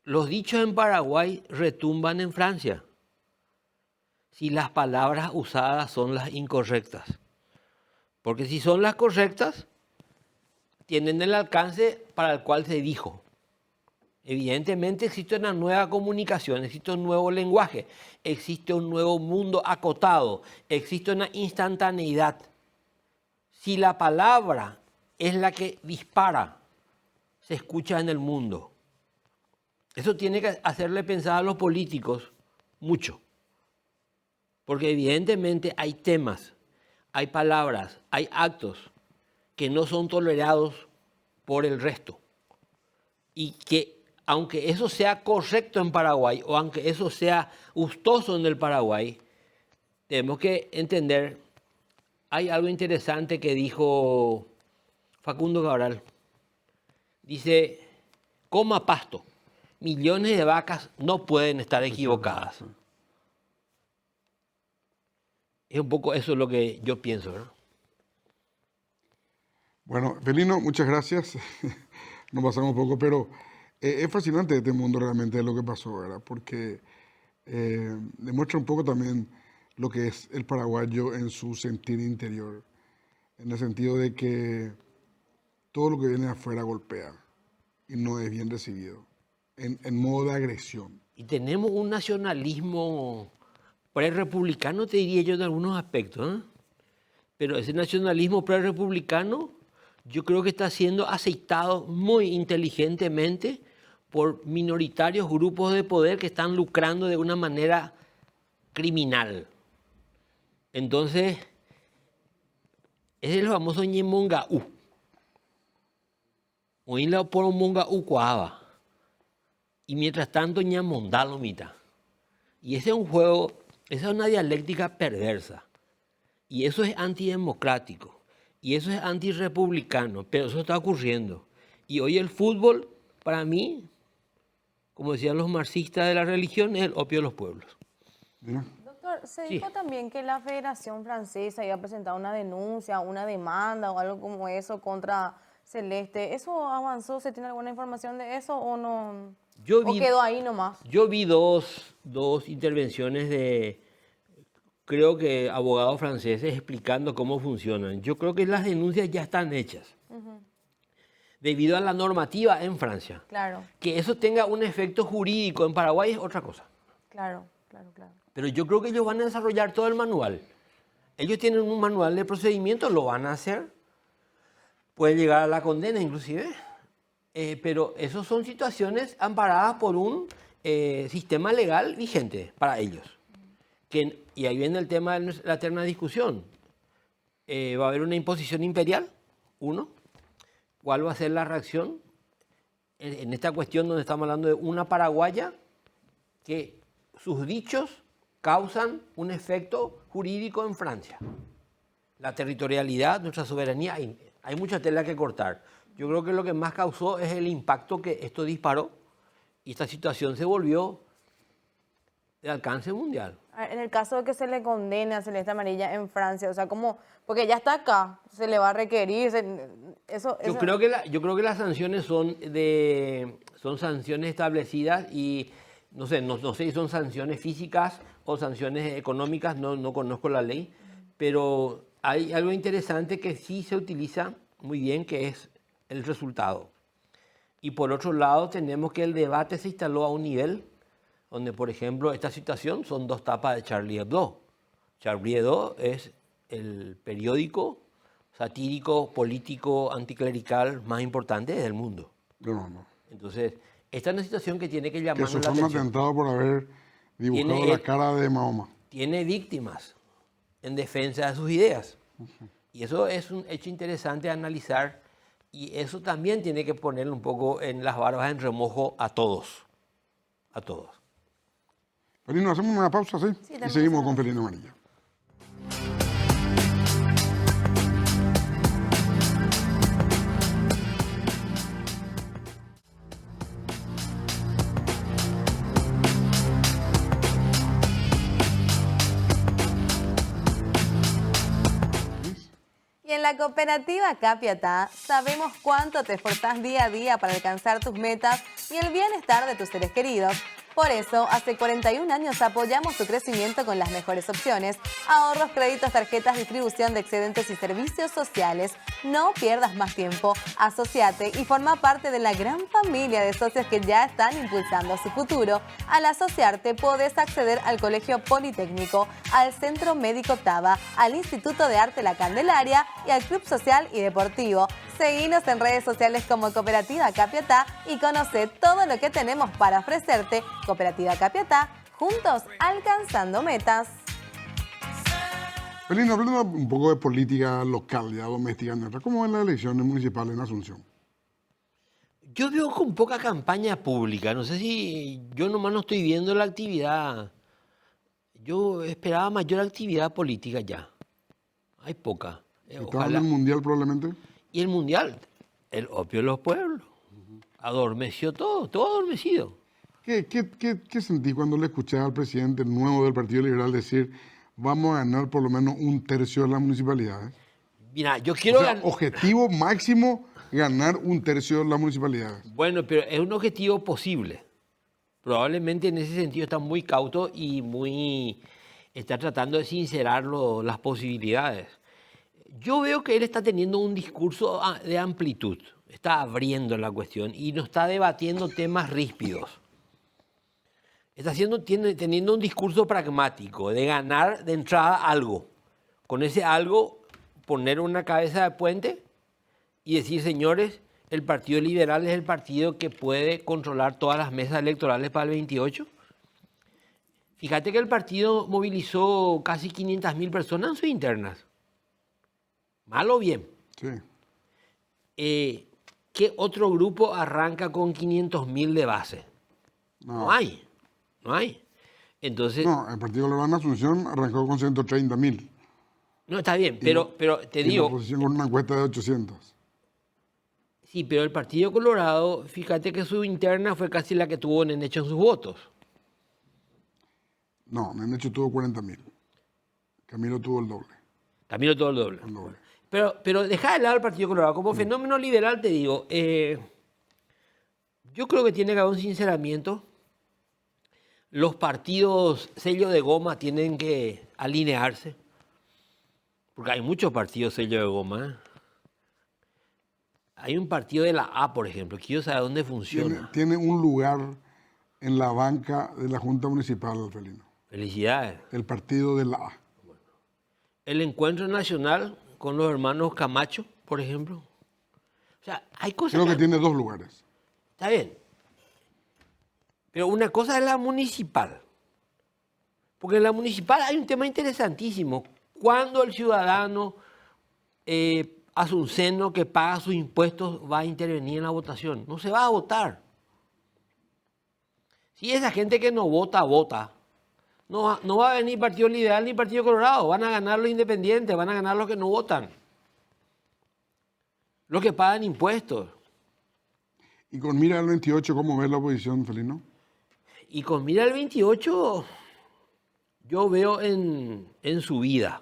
los dichos en Paraguay retumban en Francia si las palabras usadas son las incorrectas. Porque si son las correctas, tienen el alcance para el cual se dijo. Evidentemente existe una nueva comunicación, existe un nuevo lenguaje, existe un nuevo mundo acotado, existe una instantaneidad. Si la palabra es la que dispara, se escucha en el mundo. Eso tiene que hacerle pensar a los políticos mucho. Porque evidentemente hay temas, hay palabras, hay actos que no son tolerados por el resto. Y que aunque eso sea correcto en Paraguay o aunque eso sea gustoso en el Paraguay, tenemos que entender, hay algo interesante que dijo Facundo Cabral. Dice, coma pasto, millones de vacas no pueden estar equivocadas. Es un poco eso lo que yo pienso, ¿no? Bueno, Felino, muchas gracias. Nos pasamos un poco, pero es fascinante este mundo realmente lo que pasó, ¿verdad? Porque demuestra un poco también lo que es el paraguayo en su sentir interior, en el sentido de que todo lo que viene de afuera golpea y no es bien recibido, en modo de agresión. Y tenemos un nacionalismo prerepublicano, te diría yo, en algunos aspectos, ¿eh? Pero ese nacionalismo prerepublicano yo creo que está siendo aceitado muy inteligentemente por minoritarios grupos de poder que están lucrando de una manera criminal. Entonces, es el famoso ñemongaú. Oíla por un mongaú coaba. Y mientras tanto ñamondalo mitad. Y ese es un juego, esa es una dialéctica perversa. Y eso es antidemocrático. Y eso es antirrepublicano. Pero eso está ocurriendo. Y hoy el fútbol, para mí, como decían los marxistas de la religión, es el opio de los pueblos. ¿Ya? Doctor, se Sí. dijo también que la Federación Francesa iba a presentar una denuncia, una demanda o algo como eso contra Celeste. ¿Eso avanzó? ¿Se tiene alguna información de eso o no? Yo ¿O vi- quedó ahí nomás? Yo vi dos intervenciones de, creo que abogados franceses explicando cómo funcionan. Yo creo que las denuncias ya están hechas. Debido a la normativa en Francia. Claro, Que eso tenga un efecto jurídico en Paraguay es otra cosa. claro. Pero yo creo que ellos van a desarrollar todo el manual. Ellos tienen un manual de procedimiento, lo van a hacer. Puede llegar a la condena inclusive. Pero esas son situaciones amparadas por un sistema legal vigente para ellos. Y ahí viene el tema de la eterna discusión. ¿Va a haber una imposición imperial? Uno. ¿Cuál va a ser la reacción en esta cuestión donde estamos hablando de una paraguaya que sus dichos causan un efecto jurídico en Francia? La territorialidad, nuestra soberanía, hay mucha tela que cortar. Yo creo que lo que más causó es el impacto que esto disparó y esta situación se volvió de alcance mundial. En el caso de que se le condene a Celeste Amarilla en Francia, o sea, como, porque ya está acá, se le va a requerir, Yo creo que las sanciones son sanciones establecidas y no sé si son sanciones físicas o sanciones económicas, no conozco la ley, pero hay algo interesante que sí se utiliza muy bien, que es el resultado. Y por otro lado, tenemos que el debate se instaló a un nivel donde, por ejemplo, esta situación son 2 tapas de Charlie Hebdo. Charlie Hebdo es el periódico satírico, político, anticlerical más importante del mundo. No. Entonces, esta es una situación que tiene que Que llamarnos eso la fue un atención. atentado por haber dibujado Tiene- la cara de Mahoma. Tiene víctimas en defensa de sus ideas. Y eso es un hecho interesante a analizar, y eso también tiene que poner un poco en las barbas en remojo a todos. A todos. Felino, hacemos una pausa, ¿sí? Sí, Y tenemos seguimos una con pausa. Felino Amarilla. Y en la cooperativa Capiatá sabemos cuánto te esforzás día a día para alcanzar tus metas y el bienestar de tus seres queridos. Por eso, hace 41 años apoyamos tu crecimiento con las mejores opciones: ahorros, créditos, tarjetas, distribución de excedentes y servicios sociales. No pierdas más tiempo, asociate y forma parte de la gran familia de socios que ya están impulsando su futuro. Al asociarte podés acceder al Colegio Politécnico, al Centro Médico Taba, al Instituto de Arte La Candelaria y al Club Social y Deportivo. Seguinos en redes sociales como Cooperativa Capiatá y conoce todo lo que tenemos para ofrecerte. Cooperativa Capiatá, juntos alcanzando metas. Felino, hablando un poco de política local, ya doméstica nuestra, ¿cómo van las elecciones municipales en Asunción? Yo veo con poca campaña pública. No sé si yo nomás no estoy viendo la actividad. Yo esperaba mayor actividad política ya. Hay poca. ¿Está en el Mundial probablemente? Y el Mundial, el opio de los pueblos. Adormeció todo adormecido. ¿Qué sentís cuando le escuchás al presidente nuevo del Partido Liberal decir vamos a ganar por lo menos 1/3 de las municipalidades? Mira, yo quiero O sea, ganar. objetivo máximo, ganar 1/3 de las municipalidades. Bueno, pero es un objetivo posible. Probablemente en ese sentido está muy cauto y está tratando de sincerar las posibilidades. Yo veo que él está teniendo un discurso de amplitud, está abriendo la cuestión y no está debatiendo temas ríspidos. Está teniendo un discurso pragmático de ganar de entrada algo. Con ese algo poner una cabeza de puente y decir, señores, el Partido Liberal es el partido que puede controlar todas las mesas electorales para el 28. Fíjate que el partido movilizó casi 500.000 personas en sus internas. ¿Mal o bien? Sí. ¿Qué otro grupo arranca con 500.000 de base? No hay. Entonces, No, el Partido Liberal en Asunción arrancó con 130.000. no, está bien, pero te Y la digo, oposición con una encuesta de 800. sí, pero el Partido Colorado, fíjate que su interna fue casi la que tuvo Nenecho en sus votos. No, Nenecho tuvo 40.000. Camilo tuvo el doble. Camilo todo el doble. El doble. Pero deja de lado el Partido Colorado. Como fenómeno liberal te digo, yo creo que tiene que haber un sinceramiento. Los partidos sello de goma tienen que alinearse. Porque hay muchos partidos sello de goma. Hay un partido de la A, por ejemplo, que quiero saber dónde funciona. Tiene un lugar en la banca de la Junta Municipal, Felino. Felicidades. El partido de la A. El Encuentro Nacional con los hermanos Camacho, por ejemplo. O sea, hay cosas Creo que tiene 2 lugares. Está bien. Pero una cosa es la municipal. Porque en la municipal hay un tema interesantísimo. ¿Cuándo el ciudadano asunceno que paga sus impuestos va a intervenir en la votación? No se va a votar. Si esa gente que no vota, vota. No va a venir Partido Liberal ni Partido Colorado. Van a ganar los independientes, van a ganar los que no votan. Los que pagan impuestos. Y con mira al 28, ¿cómo ves la oposición, Felino? Y con mira el 28, yo veo en su vida.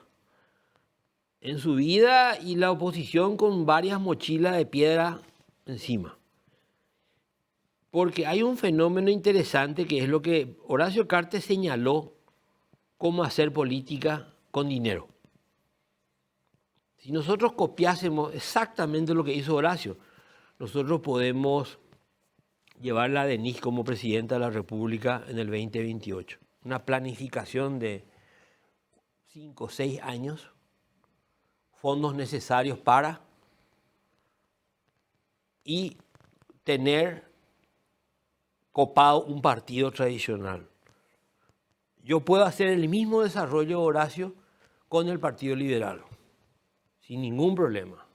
En su vida y la oposición con varias mochilas de piedra encima. Porque hay un fenómeno interesante que es lo que Horacio Cartes señaló cómo hacer política con dinero. Si nosotros copiásemos exactamente lo que hizo Horacio, nosotros podemos llevarla a Denise como presidenta de la República en el 2028. Una planificación de 5 o 6 años, fondos necesarios para y tener copado un partido tradicional. Yo puedo hacer el mismo desarrollo, Horacio, con el Partido Liberal, sin ningún problema.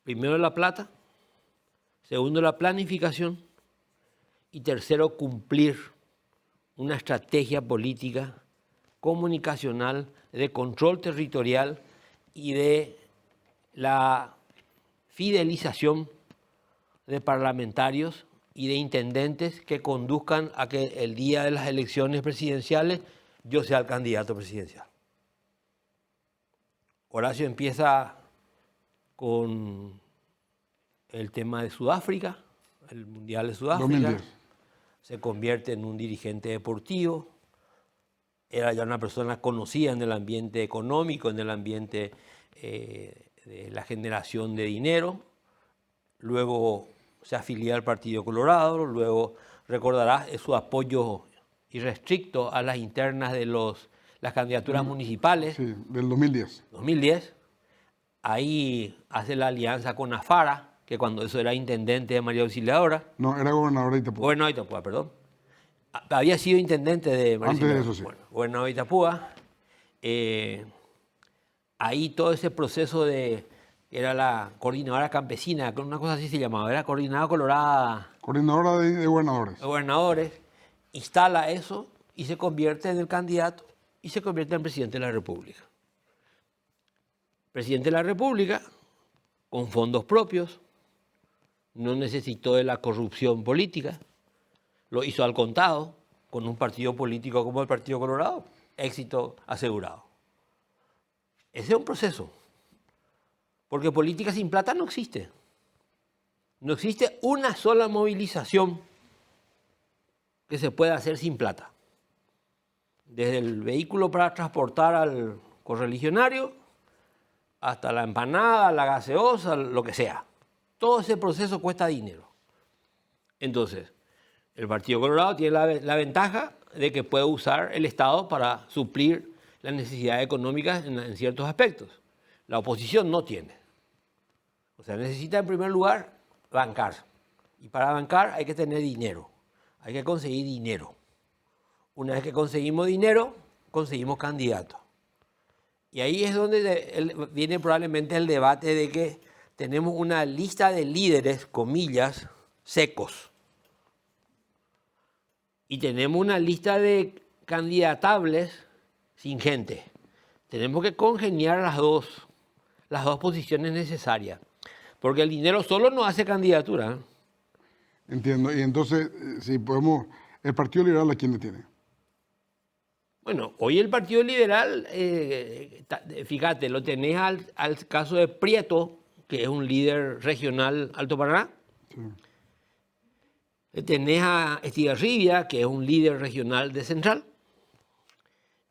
Primero la plata, segundo la planificación y tercero cumplir una estrategia política, comunicacional, de control territorial y de la fidelización de parlamentarios y de intendentes que conduzcan a que el día de las elecciones presidenciales yo sea el candidato presidencial. Horacio empieza con el tema de Sudáfrica, el Mundial de Sudáfrica. 2010. Se convierte en un dirigente deportivo. Era ya una persona conocida en el ambiente económico, en el ambiente de la generación de dinero. Luego se afilia al Partido Colorado, luego recordarás su apoyo irrestricto a las internas de las candidaturas municipales. Sí, del 2010. 2010. Ahí hace la alianza con Afara, que cuando eso era intendente de María Auxiliadora. No, era gobernador de Itapúa. Gobernador de Itapúa, perdón. Había sido intendente de María Antes de Auxiliadora. eso, sí. Bueno, gobernador de Itapúa. Ahí todo ese proceso era la coordinadora campesina, una cosa así se llamaba, era coordinadora colorada Coordinadora de gobernadores. de gobernadores, instala eso y se convierte en el candidato y se convierte en presidente de la República. Presidente de la República, con fondos propios, no necesitó de la corrupción política, lo hizo al contado, con un partido político como el Partido Colorado, éxito asegurado. Ese es un proceso, porque política sin plata no existe. No existe una sola movilización que se pueda hacer sin plata. Desde el vehículo para transportar al correligionario, hasta la empanada, la gaseosa, lo que sea. Todo ese proceso cuesta dinero. Entonces, el Partido Colorado tiene la ventaja de que puede usar el Estado para suplir las necesidades económicas en ciertos aspectos. La oposición no tiene. O sea, necesita en primer lugar bancar. Y para bancar hay que tener dinero. Hay que conseguir dinero. Una vez que conseguimos dinero, conseguimos candidatos. Y ahí es donde viene probablemente el debate de que tenemos una lista de líderes, comillas, secos. Y tenemos una lista de candidatables sin gente. Tenemos que congeniar las dos posiciones necesarias. Porque el dinero solo no hace candidatura, ¿eh? Entiendo. Y entonces, si podemos, ¿el Partido Liberal a quién le tiene? Bueno, hoy el Partido Liberal, fíjate, lo tenés al caso de Prieto, que es un líder regional Alto Paraná. Sí. Tenés a Estigarribia, que es un líder regional de Central.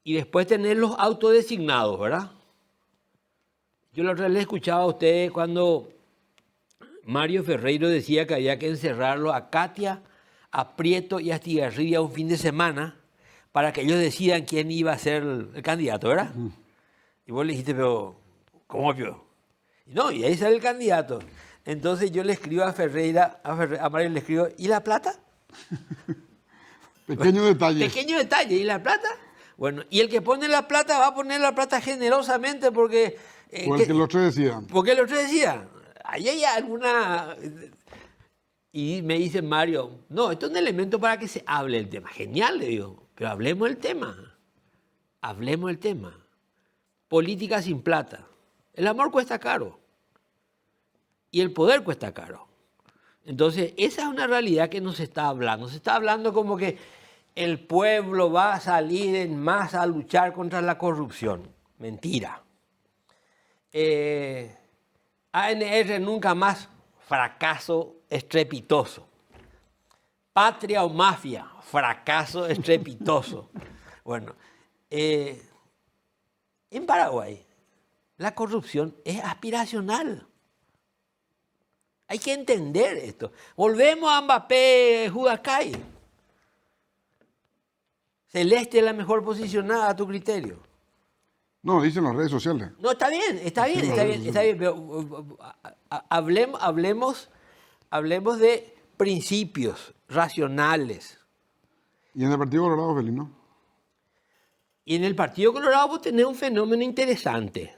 Y después tenés los autodesignados, ¿verdad? Yo la otra vez le escuchaba a ustedes cuando Mario Ferreiro decía que había que encerrarlo a Katia, a Prieto y a Estigarribia un fin de semana para que ellos decidan quién iba a ser el candidato, ¿verdad? Y vos le dijiste, pero ¿cómo, pio? No, y ahí sale el candidato. Entonces yo le escribo a Ferreira, a Mario le escribo, ¿y la plata? Pequeño detalle. Pequeño detalle, ¿y la plata? Bueno, y el que pone la plata va a poner la plata generosamente porque... Porque los tres decían. Porque los tres decían. Ahí hay alguna... Y me dice Mario, no, esto es un elemento para que se hable el tema. Genial, le digo, pero hablemos del tema. Hablemos del tema. Política sin plata. El amor cuesta caro. Y el poder cuesta caro. Entonces, esa es una realidad que nos está hablando. Se está hablando como que el pueblo va a salir en masa a luchar contra la corrupción. Mentira. ANR nunca más, fracaso estrepitoso. Patria o mafia, fracaso estrepitoso. Bueno, en Paraguay la corrupción es aspiracional. Hay que entender esto. Volvemos a Mbappé, Judacay. Celeste es la mejor posicionada a tu criterio. No, dicen las redes sociales. No, está bien, pero hablemos de principios racionales. Y en el Partido Colorado, Feliz, ¿no? Y en el Partido Colorado vos tenés un fenómeno interesante,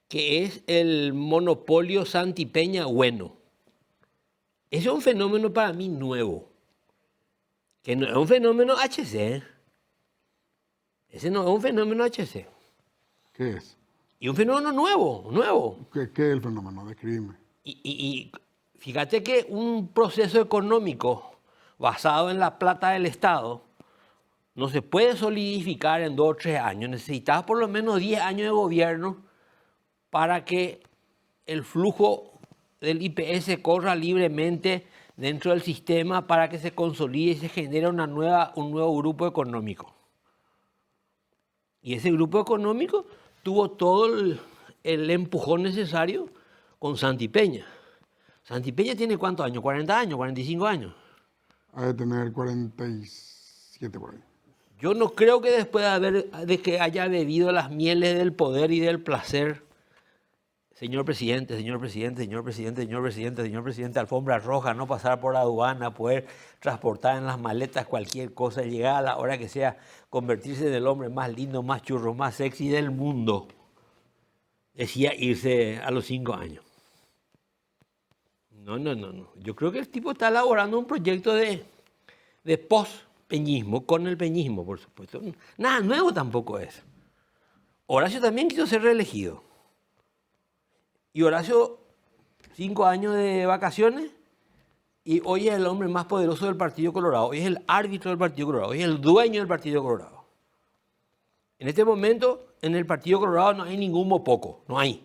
que es el monopolio Santi-Peña bueno. Ese es un fenómeno para mí nuevo, que no es un fenómeno HC. Ese no es un fenómeno HC. ¿Qué es? Y un fenómeno nuevo. ¿Qué es el fenómeno? Describime. Y fíjate que un proceso económico basado en la plata del Estado no se puede solidificar en 2 o 3 años. Necesitas por lo menos 10 años de gobierno para que el flujo del IPS corra libremente dentro del sistema, para que se consolide y se genere un nuevo grupo económico. Y ese grupo económico tuvo todo el empujón necesario con Santi Peña. Santi Peña tiene ¿cuántos años? ¿40 años? ¿45 años? Ha de tener 47 por ahí. Yo no creo que después de que haya bebido las mieles del poder y del placer, señor presidente, alfombra roja, no pasar por la aduana, poder transportar en las maletas cualquier cosa, llegar a la hora que sea, convertirse en el hombre más lindo, más churro, más sexy del mundo. Decía irse a los 5 años. No. Yo creo que el tipo está elaborando un proyecto de post-peñismo, con el peñismo, por supuesto. Nada nuevo tampoco es. Horacio también quiso ser reelegido. Y Horacio, 5 años de vacaciones, y hoy es el hombre más poderoso del Partido Colorado. Hoy es el árbitro del Partido Colorado. Hoy es el dueño del Partido Colorado. En este momento, en el Partido Colorado no hay ningún mopoco. No hay.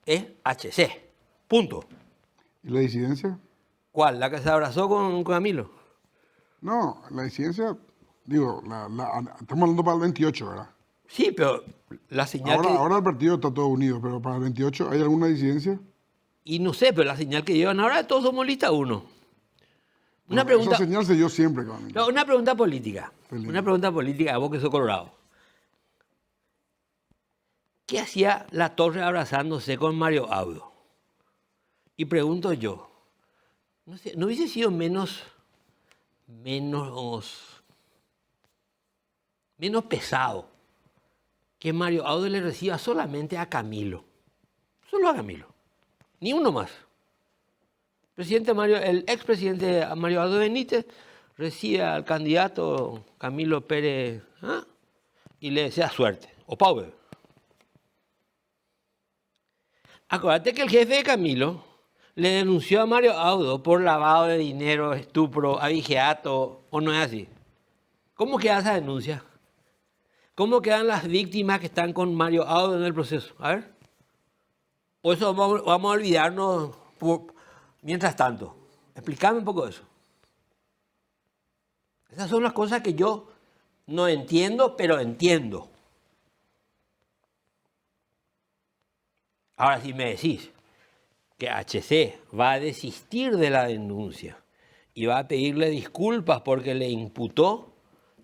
Es HC. Punto. ¿Y la disidencia? ¿Cuál? ¿La que se abrazó con Camilo? No, la disidencia, digo, estamos hablando para el 28, ¿verdad? Sí, pero la señal Ahora el partido está todo unido, pero para el 28, ¿hay alguna disidencia? Y no sé, pero la señal que llevan ahora, todos somos lista uno. Esa señal se dio siempre, Camilo. No, una pregunta política. Feliz. Una pregunta política a vos que sos colorado. ¿Qué hacía La Torre abrazándose con Mario Audo? Y pregunto yo, ¿no hubiese sido menos pesado que Mario Audo le reciba solamente a Camilo? Solo a Camilo. Ni uno más. El expresidente Mario Audo Benítez recibe al candidato Camilo Pérez y le desea suerte. O Pauve. Acuérdate que el jefe de Camilo le denunció a Mario Audo por lavado de dinero, estupro, abigeato, ¿o no es así? ¿Cómo queda esa denuncia? ¿Cómo quedan las víctimas que están con Mario Audo en el proceso? A ver. O eso vamos a olvidarnos mientras tanto. Explícame un poco eso. Esas son las cosas que yo no entiendo, pero entiendo. Ahora, si me decís que HC va a desistir de la denuncia y va a pedirle disculpas porque le imputó,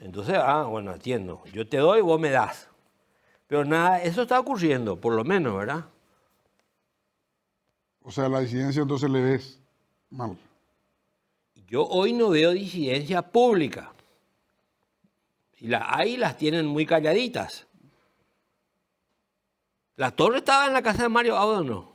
entonces, bueno, entiendo. Yo te doy, vos me das. Pero nada, eso está ocurriendo, por lo menos, ¿verdad? O sea, la disidencia entonces le ves mal. Yo hoy no veo disidencia pública. Si las hay, las tienen muy calladitas. ¿La Torre estaba en la casa de Mario Audo o no?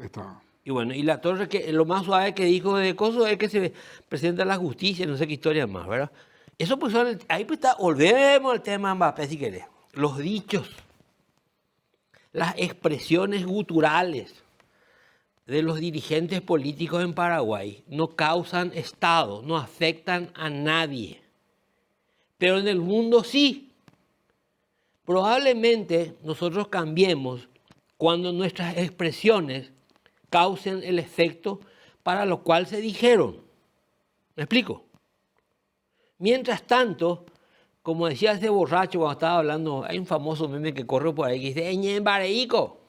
Estaba. Y bueno, y La Torre, que lo más suave que dijo de Coso es que se presenta a la justicia, no sé qué historia más, ¿verdad? Eso pues ahí pues está, volvemos al tema de Mbappé si querés. Los dichos, las expresiones guturales de los dirigentes políticos en Paraguay no causan Estado, no afectan a nadie. Pero en el mundo sí. Probablemente nosotros cambiemos cuando nuestras expresiones causen el efecto para lo cual se dijeron. ¿Me explico? Mientras tanto, Como decía este borracho cuando estaba hablando, hay un famoso meme que corre por ahí que dice, ¡Eñe Bareico!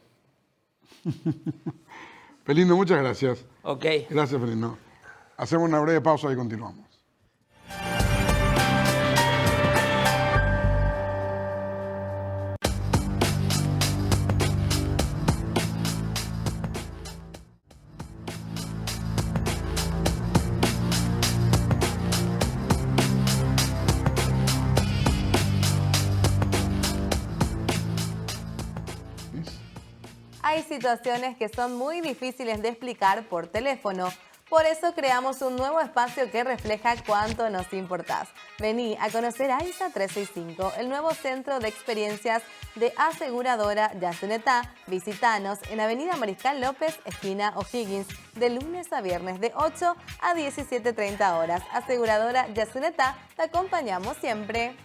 Felino, muchas gracias. Ok. Gracias, Felino. Hacemos una breve pausa y continuamos. Hay situaciones que son muy difíciles de explicar por teléfono. Por eso creamos un nuevo espacio que refleja cuánto nos importás. Vení a conocer AISA 365, el nuevo centro de experiencias de aseguradora Yacyretá. Visítanos en Avenida Mariscal López, esquina O'Higgins, de lunes a viernes de 8 a 17:30 horas. Aseguradora Yacyretá, te acompañamos siempre.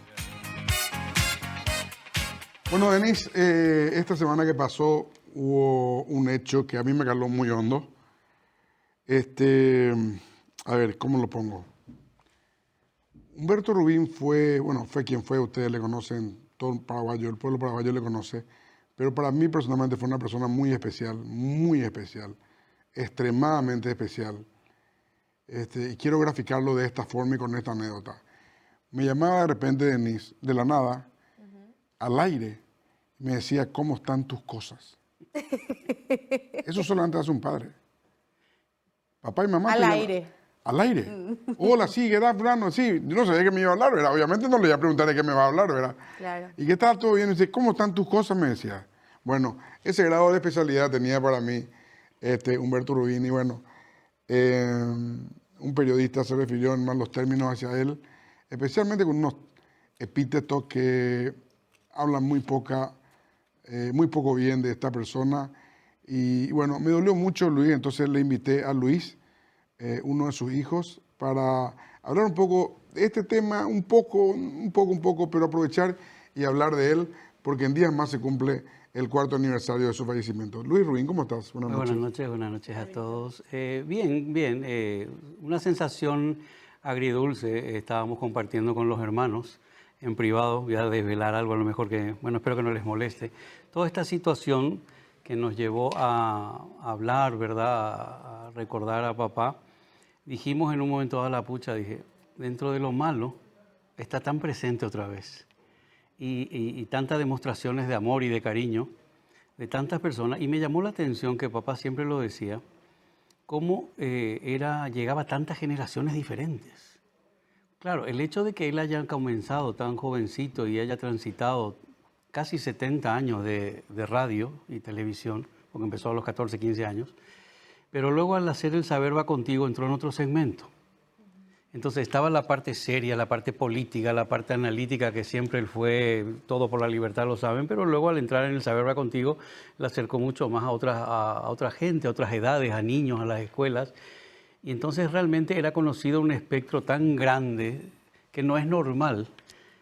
Bueno, Denise, esta semana que pasó hubo un hecho que a mí me caló muy hondo. A ver, ¿cómo lo pongo? Humberto Rubín fue quien fue, ustedes le conocen, todo el paraguayo, el pueblo paraguayo le conoce, pero para mí personalmente fue una persona muy especial, extremadamente especial. Y quiero graficarlo de esta forma y con esta anécdota. Me llamaba de repente Denise, de la nada, al aire, y me decía, ¿cómo están tus cosas? Eso solamente hace un padre. Papá y mamá. Al aire. Al aire. Hola, sí, ¿qué tal, fulano? Sí, yo no sabía que me iba a hablar, ¿verdad? Obviamente no le iba a preguntar de qué me va a hablar, ¿verdad? Claro. ¿Y qué tal? ¿Todo bien? Y dice, ¿cómo están tus cosas? Me decía. Bueno, ese grado de especialidad tenía para mí Humberto Rubín. Y bueno, un periodista se refirió en malos términos hacia él, especialmente con unos epítetos que hablan muy poco bien de esta persona. Y bueno, me dolió mucho Luis, entonces le invité a Luis, uno de sus hijos, para hablar un poco de este tema, un poco, pero aprovechar y hablar de él, porque en días más se cumple el 4º aniversario de su fallecimiento. Luis Rubín, ¿cómo estás? Buenas noches. Buenas noches a todos. Bien. Una sensación agridulce estábamos compartiendo con los hermanos en privado. Voy a desvelar algo a lo mejor que, espero que no les moleste. Toda esta situación que nos llevó a hablar, ¿verdad? A recordar a papá. Dijimos en un momento dado dije, dentro de lo malo está tan presente otra vez. Y tantas demostraciones de amor y de cariño de tantas personas. Y me llamó la atención que papá siempre lo decía, cómo llegaba a tantas generaciones diferentes. Claro, el hecho de que él haya comenzado tan jovencito y haya transitado casi 70 años de radio y televisión, porque empezó a los 14, 15 años, pero luego al hacer El Saber Va Contigo entró en otro segmento. Entonces estaba la parte seria, la parte política, la parte analítica, que siempre él fue todo por la libertad, lo saben, pero luego al entrar en El Saber Va Contigo le acercó mucho más a otra gente, a otras edades, a niños, a las escuelas. Y entonces realmente era conocido un espectro tan grande que no es normal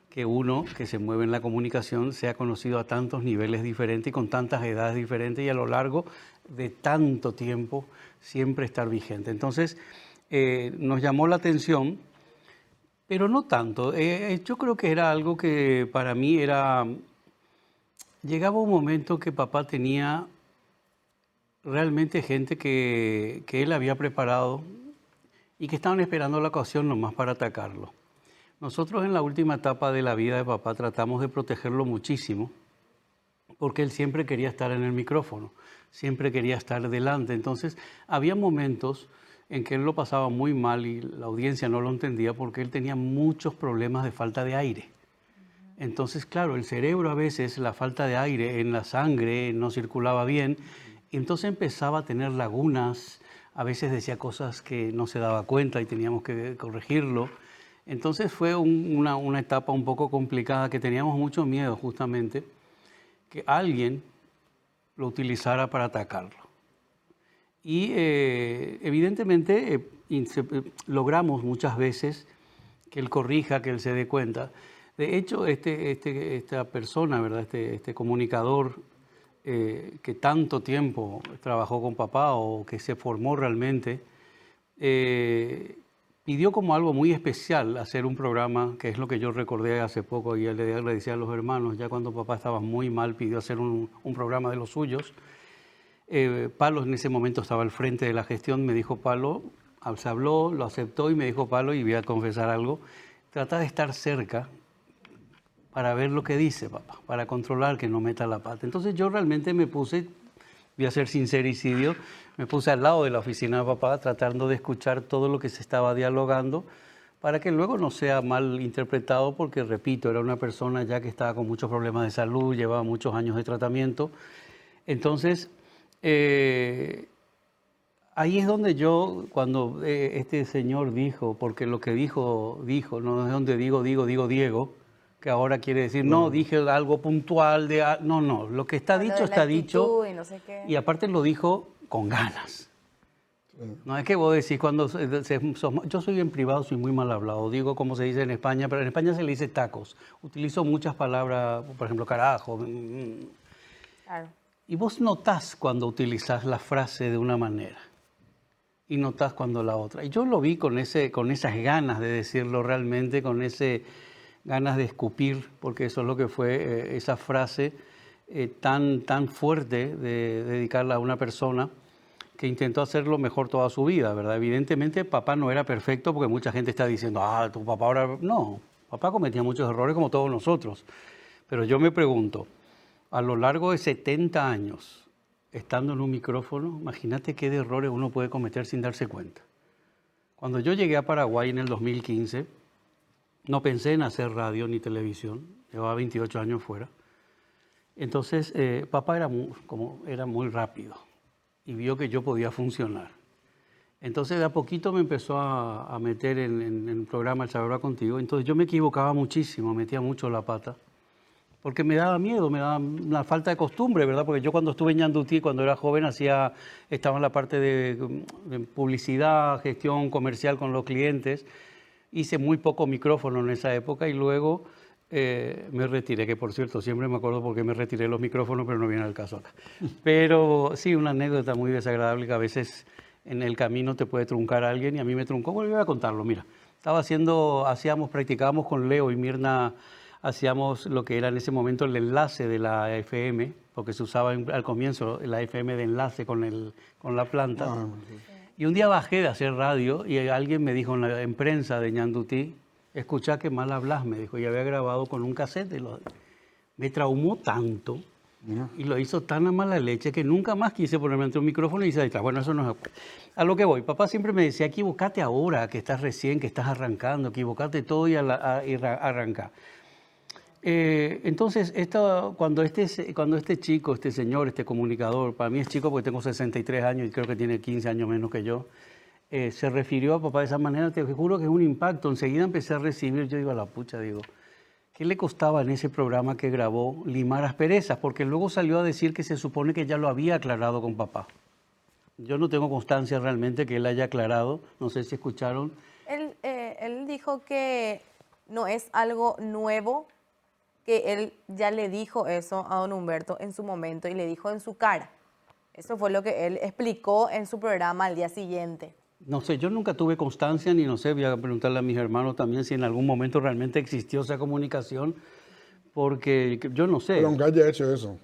que uno que se mueve en la comunicación sea conocido a tantos niveles diferentes y con tantas edades diferentes y a lo largo de tanto tiempo siempre estar vigente. Entonces nos llamó la atención, pero no tanto. Yo creo que era algo que para mí llegaba un momento que papá tenía realmente gente que él había preparado y que estaban esperando la ocasión nomás para atacarlo. Nosotros en la última etapa de la vida de papá tratamos de protegerlo muchísimo porque él siempre quería estar en el micrófono, siempre quería estar delante. Entonces había momentos en que él lo pasaba muy mal y la audiencia no lo entendía porque él tenía muchos problemas de falta de aire. Entonces, claro, el cerebro a veces, la falta de aire en la sangre no circulaba bien y entonces empezaba a tener lagunas, a veces decía cosas que no se daba cuenta y teníamos que corregirlo. Entonces fue una etapa un poco complicada que teníamos mucho miedo justamente que alguien lo utilizara para atacarlo. Y evidentemente logramos muchas veces que él corrija, que él se dé cuenta. De hecho, esta persona, ¿verdad? Este comunicador que tanto tiempo trabajó con papá o que se formó realmente, pidió como algo muy especial hacer un programa, que es lo que yo recordé hace poco, y él le agradecía a los hermanos, ya cuando papá estaba muy mal, pidió hacer un programa de los suyos. Palo en ese momento estaba al frente de la gestión, me dijo Palo, se habló, lo aceptó y me dijo Palo, y voy a confesar algo, trata de estar cerca para ver lo que dice papá, para controlar que no meta la pata. Entonces yo realmente me puse, voy a ser sincericidio, me puse al lado de la oficina de papá tratando de escuchar todo lo que se estaba dialogando para que luego no sea mal interpretado porque, repito, era una persona ya que estaba con muchos problemas de salud, llevaba muchos años de tratamiento. Entonces, ahí es donde yo, cuando este señor dijo, porque lo que dijo, no es donde digo Diego, que ahora quiere decir, no, dije algo puntual, no, lo que está dicho está dicho, y no sé qué. y aparte lo dijo con ganas. No es que vos decís yo soy en privado, soy muy mal hablado, digo como se dice en España, pero en España se le dice tacos. Utilizo muchas palabras, por ejemplo, carajo. Claro. Y vos notás cuando utilizás la frase de una manera y notás cuando la otra. Y yo lo vi con esas ganas de decirlo realmente, con ese ganas de escupir, porque eso es lo que fue esa frase tan fuerte de dedicarla a una persona que intentó hacerlo mejor toda su vida, ¿verdad? Evidentemente papá no era perfecto porque mucha gente está diciendo, tu papá ahora... No, papá cometía muchos errores como todos nosotros. Pero yo me pregunto, a lo largo de 70 años, estando en un micrófono, imagínate qué de errores uno puede cometer sin darse cuenta. Cuando yo llegué a Paraguay en el 2015, no pensé en hacer radio ni televisión, llevaba 28 años fuera. Entonces, papá era muy rápido y vio que yo podía funcionar. Entonces, de a poquito me empezó a meter en el programa El Saber Va Contigo. Entonces, yo me equivocaba muchísimo, metía mucho la pata, porque me daba miedo, me daba una falta de costumbre, ¿verdad? Porque yo cuando estuve en Ñandutí, cuando era joven, estaba en la parte de publicidad, gestión comercial con los clientes. Hice muy poco micrófono en esa época y luego me retiré, que por cierto, siempre me acuerdo por qué me retiré los micrófonos, pero no viene al caso acá. Pero sí, una anécdota muy desagradable que a veces en el camino te puede truncar a alguien y a mí me truncó. Bueno, voy a contarlo, mira. Practicábamos con Leo y Mirna, hacíamos lo que era en ese momento el enlace de la FM, porque se usaba al comienzo la FM de enlace con la planta. Y un día bajé de hacer radio y alguien me dijo en prensa de Ñandutí, escuchá que mal hablas, me dijo, y había grabado con un cassette. Me traumó tanto y lo hizo tan a mala leche que nunca más quise ponerme ante un micrófono y decir, bueno, eso no es... A lo que voy, papá siempre me decía, equivocate ahora, que estás recién, que estás arrancando, equivocate todo y arranca. Entonces, cuando este chico, este señor, este comunicador, para mí es chico porque tengo 63 años y creo que tiene 15 años menos que yo, se refirió a papá de esa manera, te juro que es un impacto. Enseguida empecé a recibir, yo digo a la pucha, ¿qué le costaba en ese programa que grabó limar asperezas? Porque luego salió a decir que se supone que ya lo había aclarado con papá. Yo no tengo constancia realmente que él haya aclarado, no sé si escucharon. Él dijo que no es algo nuevo, que él ya le dijo eso a don Humberto en su momento y le dijo en su cara. Eso fue lo que él explicó en su programa al día siguiente. No sé, yo nunca tuve constancia, ni no sé, voy a preguntarle a mis hermanos también si en algún momento realmente existió esa comunicación, porque yo no sé. Pero aunque haya hecho eso,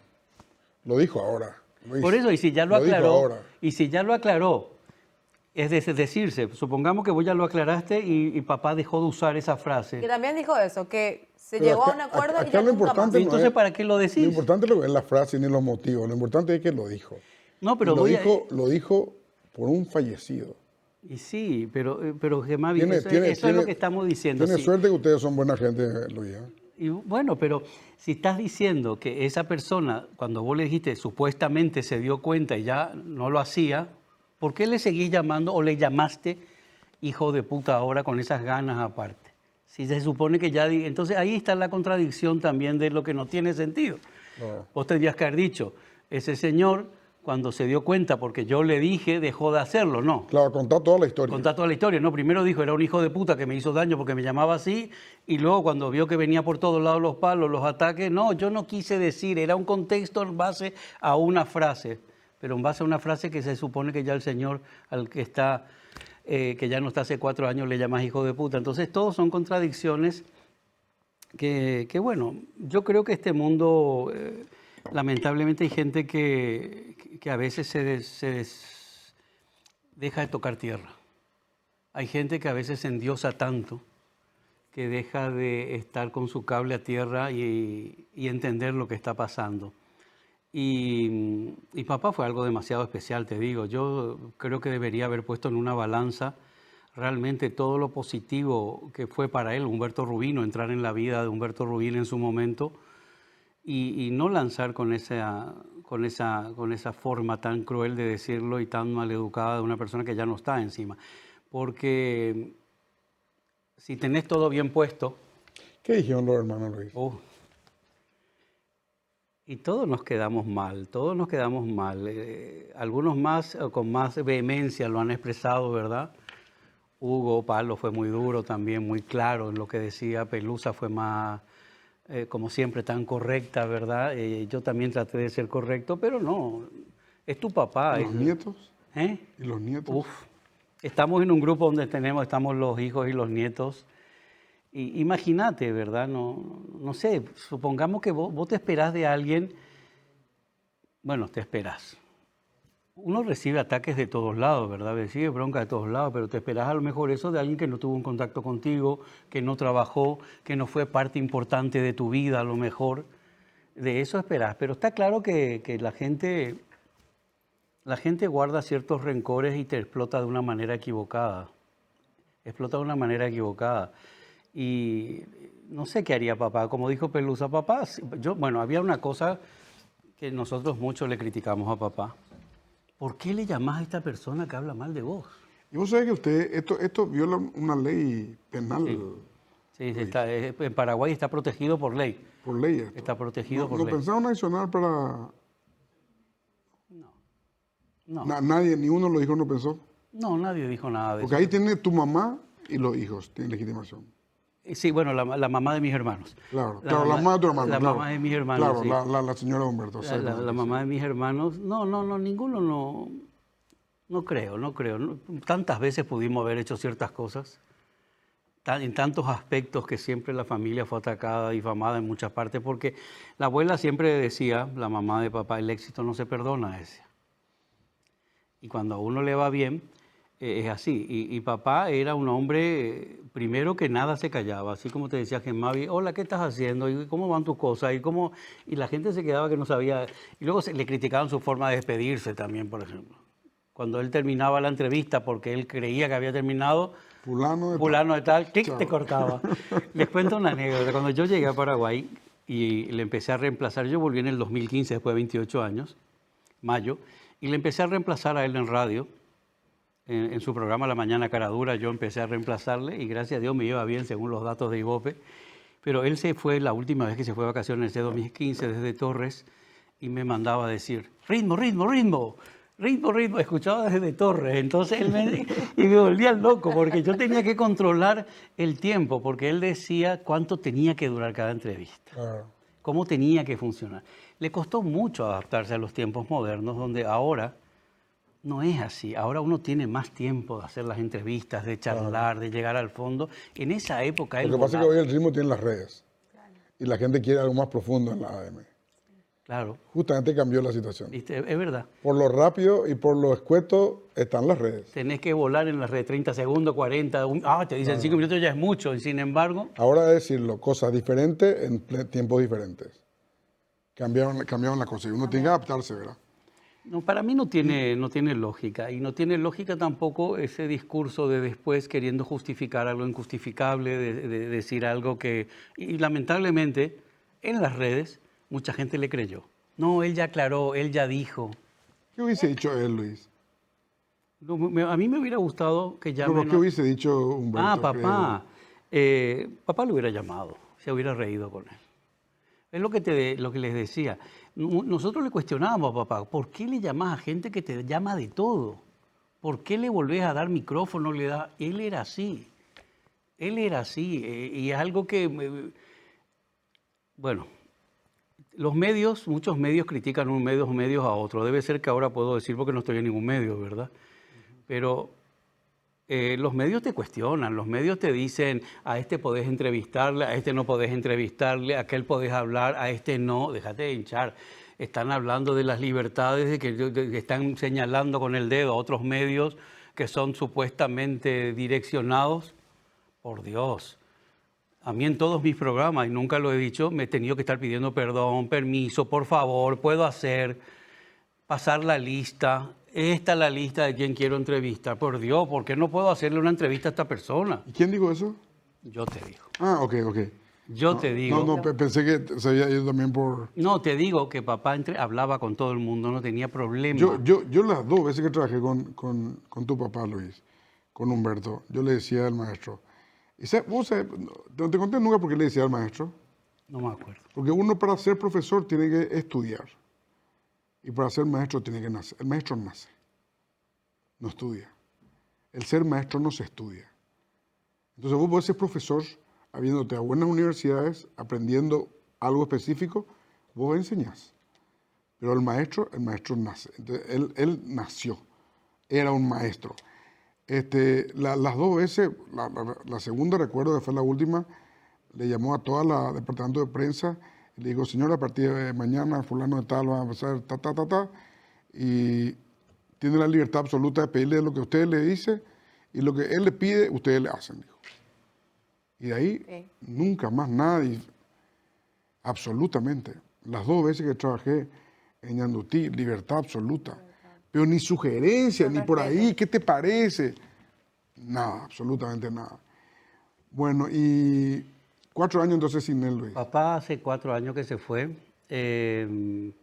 lo dijo ahora. Por eso, y si ya lo aclaró, es decirse, supongamos que vos ya lo aclaraste y papá dejó de usar esa frase. Que también dijo eso, que se Pero llegó a un acuerdo y ya lo nunca más. importante no Entonces, es- ¿para qué lo decís? Lo importante no es la frase ni los motivos, lo importante es que lo dijo. No, pero Y lo dijo por un fallecido. Y sí, pero Gemma, Tiene- eso tiene- es lo tiene- que estamos diciendo. Tiene sí. suerte que ustedes son buena gente, Luis. Y bueno, pero si estás diciendo que esa persona, cuando vos le dijiste, supuestamente se dio cuenta y ya no lo hacía, ¿por qué le seguís llamando o le llamaste hijo de puta ahora con esas ganas aparte? Si se supone que ya... Entonces ahí está la contradicción también de lo que no tiene sentido. No. Vos tendrías que haber dicho, ese señor cuando se dio cuenta porque yo le dije dejó de hacerlo, no. Claro, contá toda la historia. Contar toda la historia, ¿no? Primero dijo, era un hijo de puta que me hizo daño porque me llamaba así, y luego cuando vio que venía por todos lados los palos, los ataques, no, yo no quise decir, era un contexto en base a una frase, pero en base a una frase que se supone que ya el señor al que está que ya no está hace 4 años, le llamas hijo de puta. Entonces, todos son contradicciones que bueno, yo creo que este mundo, lamentablemente hay gente que a veces deja de tocar tierra. Hay gente que a veces se endiosa tanto que deja de estar con su cable a tierra y entender lo que está pasando. Y papá fue algo demasiado especial, te digo. Yo creo que debería haber puesto en una balanza realmente todo lo positivo que fue para él, Humberto Rubino, entrar en la vida de Humberto Rubino en su momento y no lanzar con esa forma tan cruel de decirlo y tan maleducada de una persona que ya no está encima. Porque si tenés todo bien puesto... ¿Qué dijeron los hermanos Luis? Y todos nos quedamos mal, todos nos quedamos mal. Algunos más, con más vehemencia lo han expresado, ¿verdad? Hugo Palo fue muy duro también, muy claro en lo que decía. Pelusa fue más, como siempre, tan correcta, ¿verdad? Yo también traté de ser correcto, pero no, es tu papá. ¿Y los nietos? ¿Eh? ¿Y los nietos? Uf, estamos en un grupo donde estamos los hijos y los nietos. Y imagínate, ¿verdad? No sé, supongamos que vos te esperás de alguien, bueno, te esperás. Uno recibe ataques de todos lados, ¿verdad? Recibe bronca de todos lados, pero te esperás a lo mejor eso de alguien que no tuvo un contacto contigo, que no trabajó, que no fue parte importante de tu vida, a lo mejor. De eso esperás. Pero está claro que la gente guarda ciertos rencores y te explota de una manera equivocada. Explota de una manera equivocada. Y no sé qué haría papá. Como dijo Pelusa, papá, bueno, había una cosa que nosotros mucho le criticamos a papá. ¿Por qué le llamás a esta persona que habla mal de vos? Y vos sabés que usted, esto viola una ley penal. Sí, en Paraguay está protegido por ley. Por ley esto. Está protegido por ¿No ley. pensaron accionar para...? No. Nadie, ni uno de los hijos no pensó. No, nadie dijo nada de Porque eso. ahí tiene tu mamá y los hijos, tienen legitimación. Sí, bueno, la mamá de mis hermanos. Claro, la mamá de tu hermano. La claro. mamá de mis hermanos, Claro, sí. la señora Humberto. La mamá de mis hermanos, no, ninguno no creo. Tantas veces pudimos haber hecho ciertas cosas, en tantos aspectos que siempre la familia fue atacada, difamada en muchas partes, porque la abuela siempre decía, la mamá de papá, el éxito no se perdona, decía. Y cuando a uno le va bien, es así. Y papá era un hombre, primero que nada se callaba, así como te decía Gemavi, hola, ¿qué estás haciendo? ¿Y cómo van tus cosas? Y la gente se quedaba que no sabía. Y luego le criticaban su forma de despedirse también, por ejemplo. Cuando él terminaba la entrevista porque él creía que había terminado, fulano de tal, clic, te cortaba. Les cuento una anécdota. Cuando yo llegué a Paraguay y le empecé a reemplazar, yo volví en el 2015, después de 28 años, mayo, y le empecé a reemplazar a él en radio. En su programa La Mañana Caradura yo empecé a reemplazarle y gracias a Dios me iba bien según los datos de Ibope. Pero él se fue, la última vez que se fue de vacaciones, en 2015, desde Torres, y me mandaba a decir, ritmo, escuchaba desde Torres. Entonces y me volvía loco porque yo tenía que controlar el tiempo, porque él decía cuánto tenía que durar cada entrevista, cómo tenía que funcionar. Le costó mucho adaptarse a los tiempos modernos, donde ahora no es así. Ahora uno tiene más tiempo de hacer las entrevistas, de charlar, de llegar al fondo. En esa época... Lo que pasa es que hoy el ritmo tiene las redes. Y la gente quiere algo más profundo en la AM. Claro. Justamente cambió la situación. ¿Viste? Es verdad. Por lo rápido y por lo escueto están las redes. Tenés que volar en las redes 30 segundos, 40... te dicen 5 minutos ya es mucho. Y sin embargo... Ahora decirlo, cosas diferentes en tiempos diferentes. Cambiaron la cosa. Y uno tiene que adaptarse, ¿verdad? No, para mí no tiene lógica. Y no tiene lógica tampoco ese discurso de después queriendo justificar algo injustificable, de decir algo que... Y lamentablemente, en las redes, mucha gente le creyó. No, él ya aclaró, él ya dijo. ¿Qué hubiese dicho él, Luis? No, a mí me hubiera gustado que llame... ¿Qué hubiese dicho Humberto? Papá. Papá lo hubiera llamado, se hubiera reído con él. Es lo que les decía. Nosotros le cuestionábamos a papá, ¿por qué le llamás a gente que te llama de todo? ¿Por qué le volvés a dar micrófono? Él era así. Y es algo que... Bueno, muchos medios critican unos medios a otros. Debe ser que ahora puedo decir porque no estoy en ningún medio, ¿verdad? Pero Los medios te cuestionan, los medios te dicen, a este podés entrevistarle, a este no podés entrevistarle, a aquel podés hablar, a este no, déjate de hinchar. Están hablando de las libertades, que están señalando con el dedo a otros medios que son supuestamente direccionados. Por Dios. A mí en todos mis programas, y nunca lo he dicho, me he tenido que estar pidiendo perdón, permiso, por favor, puedo hacer, pasar la lista. Esta es la lista de quien quiero entrevistar. Por Dios, ¿por qué no puedo hacerle una entrevista a esta persona? ¿Y quién dijo eso? Yo te digo. Ah, ok. Yo te digo. No, pensé que se había ido también por... No, te digo que papá hablaba con todo el mundo, no tenía problema. Yo las 2 veces que trabajé con tu papá, Luis, con Humberto, yo le decía al maestro, y vos no te conté nunca por qué le decía al maestro, No me acuerdo. porque uno para ser profesor tiene que estudiar, y para ser maestro tiene que nacer. El maestro nace, no estudia. El ser maestro no se estudia. Entonces vos podés ser profesor habiéndote a buenas universidades, aprendiendo algo específico, vos enseñás. Pero el maestro nace. Entonces, él nació, era un maestro. Las 2 veces, la segunda recuerdo que fue la última, le llamó a toda la departamento de prensa y le dijo, señora, a partir de mañana fulano de tal va a empezar y tiene la libertad absoluta de pedirle lo que usted le dice y lo que él le pide, ustedes le hacen, dijo. Y de ahí nunca más nadie, absolutamente. Las 2 veces que trabajé en Ñandutí, libertad absoluta. Pero ni sugerencia, ni por ahí, ¿qué te parece? Nada, absolutamente nada. Bueno, y 4 años entonces sin él, Luis. Papá hace 4 años que se fue. En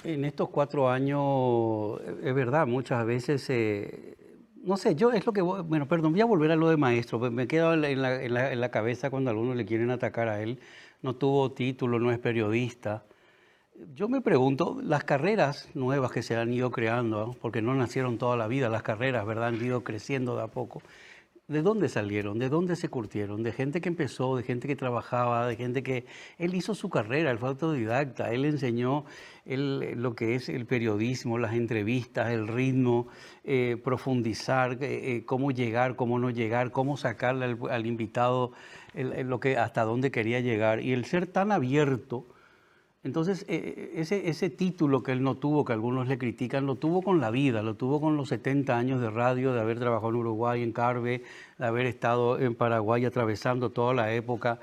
estos 4 años, es verdad, muchas veces, no sé, yo es lo que, bueno, perdón, voy a volver a lo de maestro, me queda en la cabeza cuando algunos le quieren atacar a él. No tuvo título, no es periodista. Yo me pregunto, las carreras nuevas que se han ido creando, porque no nacieron toda la vida, las carreras, ¿verdad? Han ido creciendo de a poco. ¿De dónde salieron? ¿De dónde se curtieron? De gente que empezó, de gente que trabajaba, de gente que... Él hizo su carrera, él fue autodidacta, él enseñó lo que es el periodismo, las entrevistas, el ritmo, profundizar, cómo llegar, cómo no llegar, cómo sacarle al invitado hasta dónde quería llegar. Y el ser tan abierto... Entonces, ese título que él no tuvo, que algunos le critican, lo tuvo con la vida, lo tuvo con los 70 años de radio, de haber trabajado en Uruguay, en Carve, de haber estado en Paraguay atravesando toda la época.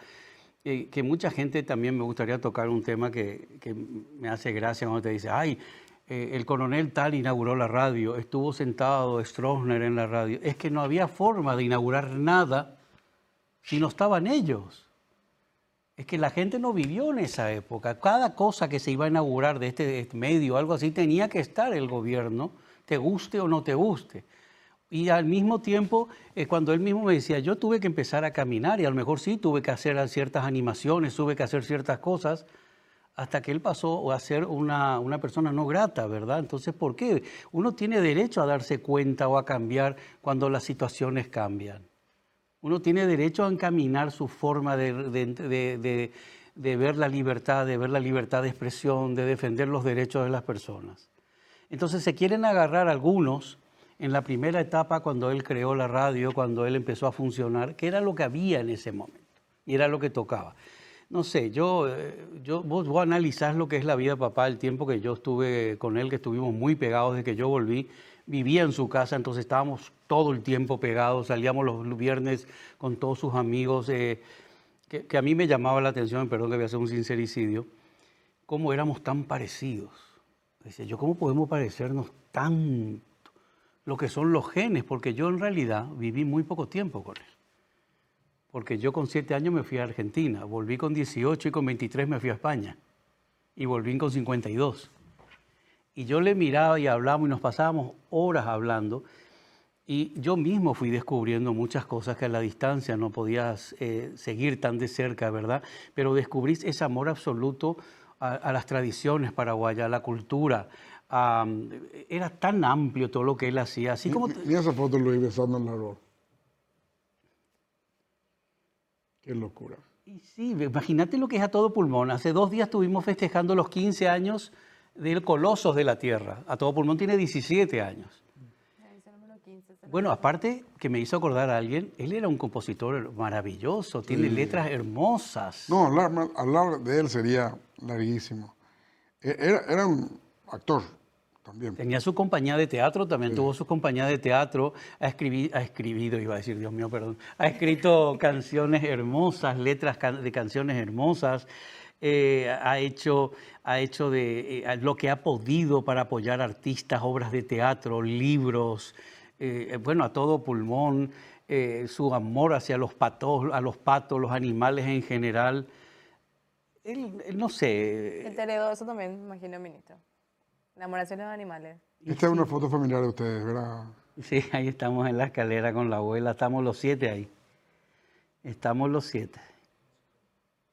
Que mucha gente también me gustaría tocar un tema que me hace gracia cuando te dice, ay, el coronel tal inauguró la radio, estuvo sentado Stroessner en la radio. Es que no había forma de inaugurar nada si no estaban ellos. Es que la gente no vivió en esa época. Cada cosa que se iba a inaugurar de este medio, algo así, tenía que estar el gobierno, te guste o no te guste. Y al mismo tiempo, cuando él mismo me decía, yo tuve que empezar a caminar y a lo mejor sí tuve que hacer ciertas animaciones, tuve que hacer ciertas cosas, hasta que él pasó a ser una persona no grata, ¿verdad? Entonces, ¿por qué? Uno tiene derecho a darse cuenta o a cambiar cuando las situaciones cambian. Uno tiene derecho a encaminar su forma de ver la libertad, de expresión, de defender los derechos de las personas. Entonces se quieren agarrar algunos en la primera etapa cuando él creó la radio, cuando él empezó a funcionar, que era lo que había en ese momento y era lo que tocaba. No sé, vos analizás lo que es la vida de papá, el tiempo que yo estuve con él, que estuvimos muy pegados desde que yo volví. Vivía en su casa, entonces estábamos todo el tiempo pegados, salíamos los viernes con todos sus amigos, que a mí me llamaba la atención, perdón que voy a hacer un sincericidio, cómo éramos tan parecidos. Decía yo, ¿cómo podemos parecernos tanto? Lo que son los genes, porque yo en realidad viví muy poco tiempo con él. Porque yo con 7 años me fui a Argentina, volví con 18 y con 23 me fui a España. Y volví con 52. Y yo le miraba y hablábamos y nos pasábamos horas hablando. Y yo mismo fui descubriendo muchas cosas que a la distancia no podías seguir tan de cerca, ¿verdad? Pero descubrís ese amor absoluto a las tradiciones paraguayas, a la cultura. Era tan amplio todo lo que él hacía. Así como... Mira esa foto, Luis, besando el árbol. Qué locura. Y sí, imagínate lo que es a todo pulmón. Hace 2 días estuvimos festejando los 15 años del Colosos de la Tierra. A todo pulmón tiene 17 años. Bueno, aparte que me hizo acordar a alguien, él era un compositor maravilloso, tiene letras hermosas. No, hablar de él sería larguísimo. Era un actor también. Tenía su compañía de teatro, también tuvo su compañía de teatro, ha escribido, iba a decir, Dios mío, perdón, ha escrito canciones hermosas, letras de canciones hermosas, ha hecho lo que ha podido para apoyar artistas, obras de teatro, libros, bueno, a todo pulmón, su amor hacia los patos, los animales en general. Él no sé. Él te heredó eso también, me imagino, ministro. Enamoración de los animales. Esta es una foto familiar de ustedes, ¿verdad? Sí, ahí estamos en la escalera con la abuela, estamos los 7 ahí. Estamos los 7.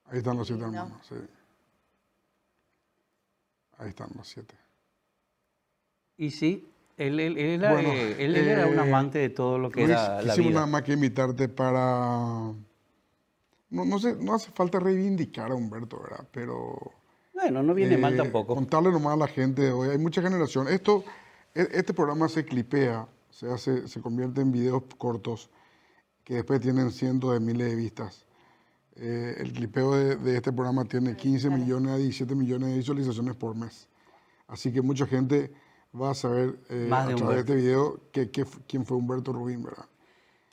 Ahí están los 7 Sí, ¿no? hermanos, sí. Ahí están los 7. Y sí, él Bueno, era un amante de todo lo que Luis, era la quisimos nada vida. más que invitarte para... No sé, no hace falta reivindicar a Humberto, ¿verdad? Pero... Bueno, no viene mal tampoco. Contarle nomás a la gente de hoy, hay mucha generación. Este programa se clipea, se convierte en videos cortos que después tienen cientos de miles de vistas. El clipeo de este programa tiene 15 millones a 17 millones de visualizaciones por mes. Así que mucha gente va a saber Más a de través de Humberto. este video quién fue Humberto Rubín, ¿verdad?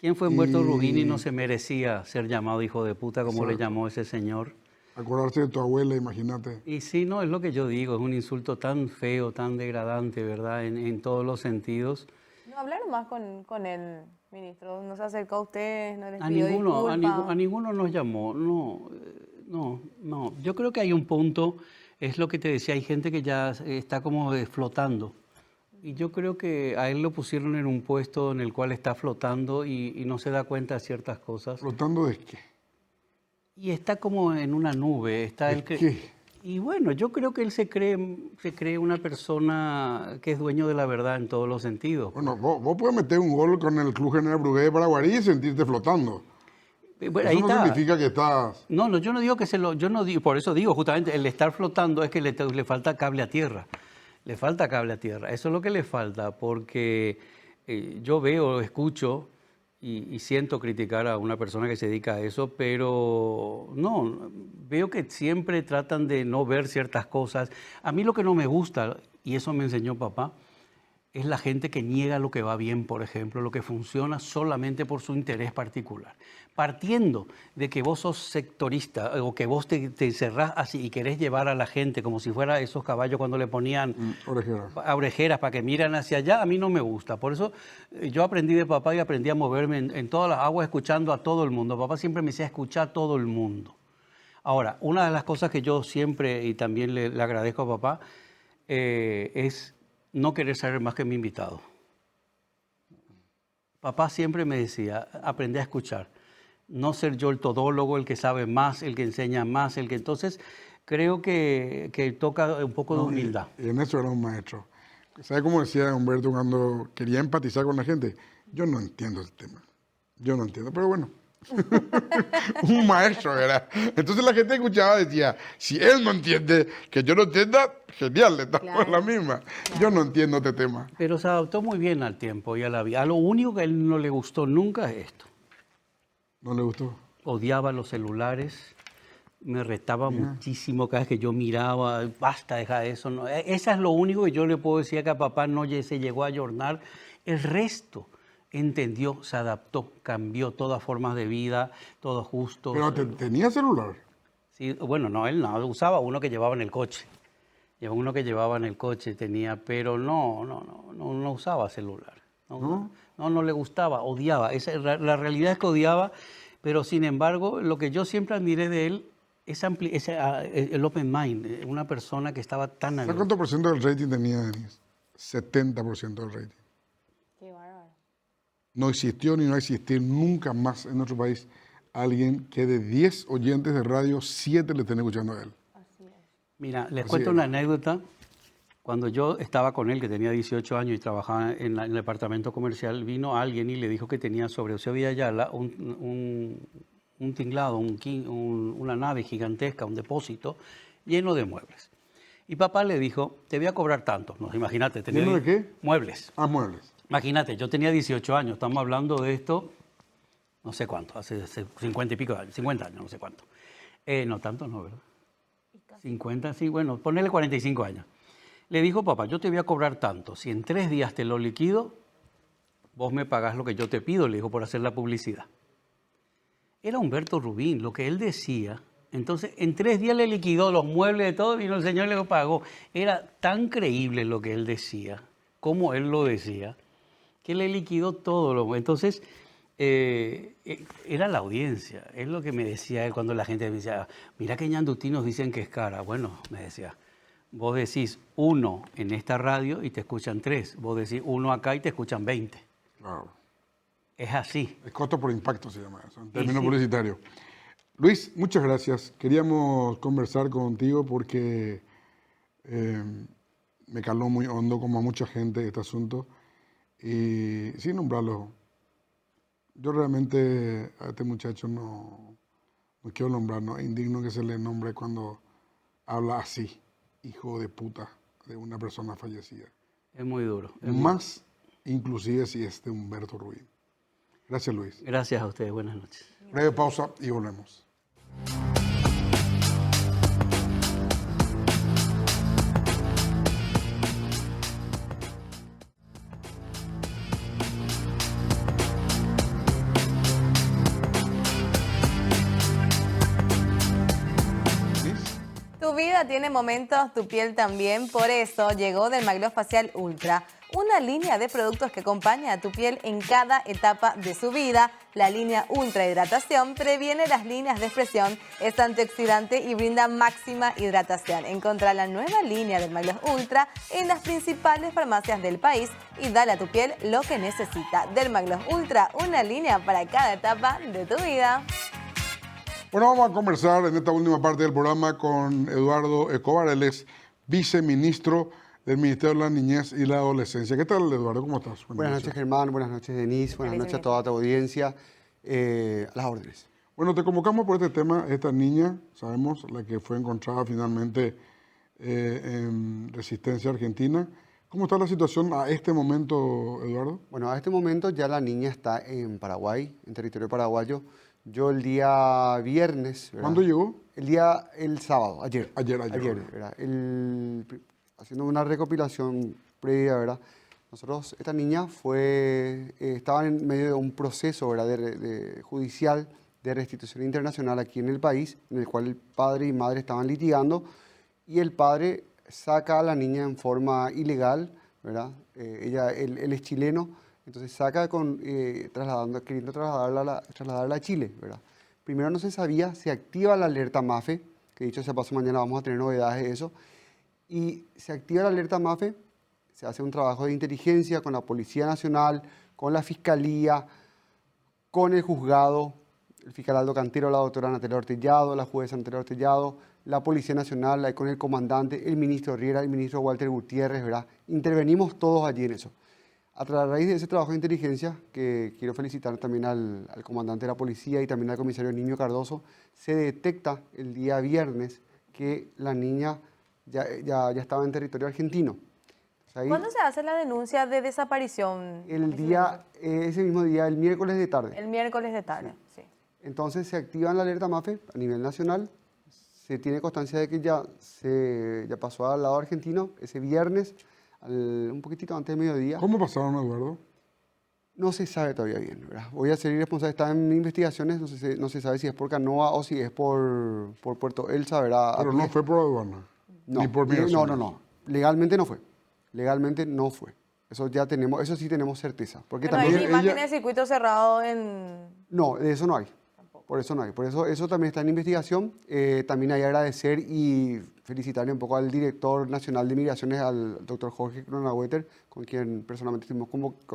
¿Quién fue Humberto Y- Rubini? No se merecía ser llamado hijo de puta como le Exacto. llamó ese señor. Acordarse de tu abuela, imagínate. Y sí, no, es lo que yo digo, es un insulto tan feo, tan degradante, ¿verdad? En todos los sentidos. No hablaron más con el ministro. No se acercó a ustedes, no les A pidió ninguno, disculpas. a ninguno nos llamó, no. Yo creo que hay un punto, es lo que te decía, hay gente que ya está como flotando. Y yo creo que a él lo pusieron en un puesto en el cual está flotando y no se da cuenta de ciertas cosas. ¿Flotando de qué? Y está como en una nube. Está ¿De él qué? Y bueno, yo creo que él se cree una persona que es dueño de la verdad en todos los sentidos. Bueno, vos puedes meter un gol con el Club General Brugué de Paraguarí y sentirte flotando. Bueno, Eso ahí no está. significa que estás... No, yo no digo que yo no digo, por eso digo justamente, el estar flotando es que le falta cable a tierra. Le falta cable a tierra. Eso es lo que le falta, porque yo veo, escucho y siento criticar a una persona que se dedica a eso, pero no, veo que siempre tratan de no ver ciertas cosas. A mí lo que no me gusta, y eso me enseñó papá, es la gente que niega lo que va bien, por ejemplo, lo que funciona solamente por su interés particular. Partiendo de que vos sos sectorista o que vos te encerrás así y querés llevar a la gente como si fuera esos caballos cuando le ponían Orejera. a orejeras para que miran hacia allá, a mí no me gusta. Por eso yo aprendí de papá y aprendí a moverme en todas las aguas escuchando a todo el mundo. Papá siempre me decía escuchar a todo el mundo. Ahora, una de las cosas que yo siempre y también le agradezco a papá es no querer saber más que mi invitado. Papá siempre me decía, aprende a escuchar. No ser yo el todólogo, el que sabe más, el que enseña más, el que... Entonces, creo que toca un poco de humildad. Y en eso era un maestro. ¿Sabe cómo decía Humberto cuando quería empatizar con la gente? Yo no entiendo el tema. Yo no entiendo, pero bueno. Un maestro era. Entonces la gente escuchaba y decía, si él no entiende, que yo no entienda, genial, estamos en la misma. Yo no entiendo este tema. Pero se adaptó muy bien al tiempo y a la vida. A lo único que a él no le gustó nunca es esto. ¿No le gustó? Odiaba los celulares, me retaba muchísimo cada vez que yo miraba, basta, deja eso. No. Eso es lo único que yo le puedo decir que a papá no se llegó a ayornar. El resto entendió, se adaptó, cambió todas formas de vida, todos justos. Pero tenía celular. Sí, bueno, no, él no, usaba uno que llevaba en el coche. Llevaba uno que llevaba en el coche, tenía, pero no usaba celular. No le gustaba, odiaba. La realidad es que odiaba, pero sin embargo, lo que yo siempre admiré de él es el open mind, una persona que estaba tan ¿Sabes abierta. cuánto por ciento del rating tenía Denis? 70% del rating. Qué bárbaro. No existió ni no va a existir nunca más en nuestro país alguien que de 10 oyentes de radio, 7 le estén escuchando a él. Así es. Mira, les Así cuento es. una anécdota. Cuando yo estaba con él, que tenía 18 años y trabajaba en el departamento comercial, vino alguien y le dijo que tenía sobre Eusebio Ayala un tinglado, una nave gigantesca, un depósito lleno de muebles. Y papá le dijo, te voy a cobrar tanto. No, imagínate, tenía ¿Lleno de qué? muebles. Ah, muebles. Imagínate, yo tenía 18 años, estamos hablando de esto, no sé cuánto, hace 50 y pico de años, 50 años, no sé cuánto. No tanto, no, ¿verdad? 50, sí, bueno, ponele 45 años. Le dijo, papá, yo te voy a cobrar tanto, si en 3 días te lo liquido, vos me pagás lo que yo te pido, le dijo, por hacer la publicidad. Era Humberto Rubín, lo que él decía. Entonces, en 3 días le liquidó los muebles de todo, vino el señor y le pagó. Era tan creíble lo que él decía, como él lo decía, que le liquidó todo. Entonces, era la audiencia. Es lo que me decía él cuando la gente me decía, mira que Ñandutí nos dicen que es cara. Bueno, me decía, vos decís 1 en esta radio y te escuchan 3. Vos decís 1 acá y te escuchan 20. Claro. Es así. El costo por impacto se llama eso, en términos publicitarios. Luis, muchas gracias. Queríamos conversar contigo porque me caló muy hondo, como a mucha gente, este asunto. Y sin nombrarlo, yo realmente a este muchacho no quiero nombrar, no es indigno que se le nombre cuando habla así, hijo de puta, de una persona fallecida. Es muy duro. Más inclusive si es de Humberto Rubín. Gracias, Luis. Gracias a ustedes. Buenas noches. Breve pausa y volvemos. Tu vida tiene momentos, tu piel también, por eso llegó Dermagloss Facial Ultra, una línea de productos que acompaña a tu piel en cada etapa de su vida. La línea Ultra Hidratación previene las líneas de expresión, es antioxidante y brinda máxima hidratación. Encontrá la nueva línea Dermagloss Ultra en las principales farmacias del país y dale a tu piel lo que necesita. Dermagloss Ultra, una línea para cada etapa de tu vida. Bueno, vamos a conversar en esta última parte del programa con Eduardo Escobar, él es viceministro del Ministerio de la Niñez y la Adolescencia. ¿Qué tal, Eduardo? ¿Cómo estás? Buenas noches, Germán. Buenas noches, Denise. Buenas noches a toda tu audiencia. A las órdenes. Bueno, te convocamos por este tema. Esta niña, sabemos, la que fue encontrada finalmente en Resistencia Argentina. ¿Cómo está la situación a este momento, Eduardo? Bueno, a este momento ya la niña está en Paraguay, en territorio paraguayo. Yo el día viernes, ¿verdad? ¿Cuándo llegó? El sábado, ayer. Ayer. ¿Verdad? Haciendo una recopilación previa, ¿verdad? Esta niña estaba en medio de un proceso, ¿verdad? Judicial de restitución internacional aquí en el país, en el cual el padre y madre estaban litigando, y el padre saca a la niña en forma ilegal, ¿verdad? Él es chileno, entonces saca queriendo trasladarla a Chile, ¿verdad? Primero no se sabía, se activa la alerta MAFE, que dicho sea paso, mañana vamos a tener novedades de eso, y se activa la alerta MAFE, se hace un trabajo de inteligencia con la Policía Nacional, con la Fiscalía, con el juzgado, el fiscal Aldo Cantero, la doctora Natalia Ortellado, la jueza Natalia Ortellado, la Policía Nacional, con el comandante, el ministro Riera, el ministro Walter Gutiérrez, ¿verdad? Intervenimos todos allí en eso. A raíz de ese trabajo de inteligencia, que quiero felicitar también al comandante de la policía y también al comisario Niño Cardoso, se detecta el día viernes que la niña ya estaba en territorio argentino. O sea, ¿Cuándo se hace la denuncia de desaparición? Ese mismo día, el miércoles de tarde. El miércoles de tarde, sí. Entonces se activa la alerta MAFE a nivel nacional, se tiene constancia de que ya pasó al lado argentino ese viernes, un poquitito antes del mediodía. ¿Cómo pasaron, Eduardo? No se sabe todavía bien, ¿verdad? Voy a ser irresponsable, está en investigaciones, no se sabe si es por canoa o si es por Puerto Elsa, ¿verdad? Pero no fue por aduana, ni por migración. No, legalmente no fue, Eso sí tenemos certeza. Porque Pero también hay imágenes de circuito cerrado en... No, de eso no hay. Por eso no hay. Por eso también está en investigación. También hay que agradecer y felicitarle un poco al director nacional de migraciones, al doctor Jorge Cronaueter, con quien personalmente estuvimos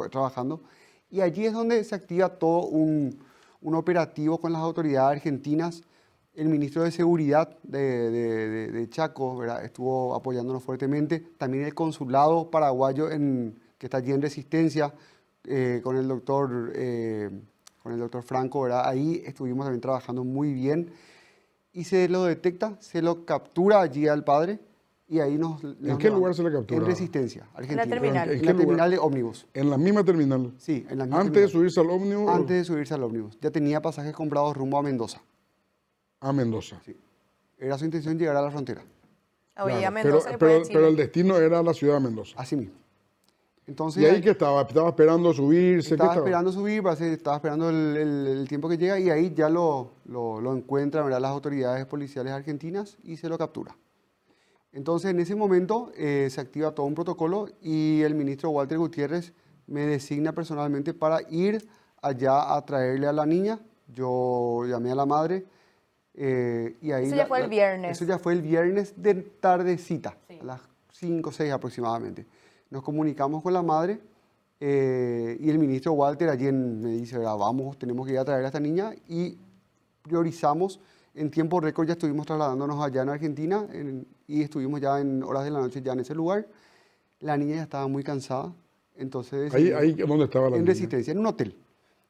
trabajando. Y allí es donde se activa todo un operativo con las autoridades argentinas. El ministro de Seguridad de Chaco, ¿verdad? Estuvo apoyándonos fuertemente. También el consulado paraguayo que está allí en Resistencia, con el doctor Franco, ¿verdad? Ahí estuvimos también trabajando muy bien y se lo detecta, se lo captura allí al padre Y ahí ¿En qué lugar se le captura? En Resistencia, Argentina. terminal. ¿En En qué la lugar? terminal de ómnibus. ¿En la misma terminal? Sí, en la misma ¿Antes de terminal. subirse al ómnibus? Antes de subirse al ómnibus. Ya tenía pasajes comprados rumbo a Mendoza. A Mendoza. Sí. Era su intención llegar a la frontera. Oye, Claro, a Mendoza pero, después de Chile. pero el destino era la ciudad de Mendoza. Así mismo. Entonces, ¿Y ahí qué estaba? ¿Estaba esperando subirse? ¿Qué estaba estaba? esperando subir, estaba esperando el tiempo que llega y ahí ya lo encuentran, ¿verdad?, las autoridades policiales argentinas y se lo captura. Entonces, en ese momento se activa todo un protocolo y el ministro Walter Gutiérrez me designa personalmente para ir allá a traerle a la niña. Yo llamé a la madre y ahí... Eso ya fue el viernes. Eso ya fue el viernes de tardecita, Sí. a las 5 o 6 aproximadamente. Nos comunicamos con la madre y el ministro Walter allí me dice, "Verá, vamos, tenemos que ir a traer a esta niña", y priorizamos. En tiempo récord ya estuvimos trasladándonos allá en Argentina y estuvimos ya en horas de la noche ya en ese lugar. La niña ya estaba muy cansada, entonces... Ahí ¿dónde estaba la En niña? Resistencia, en un hotel.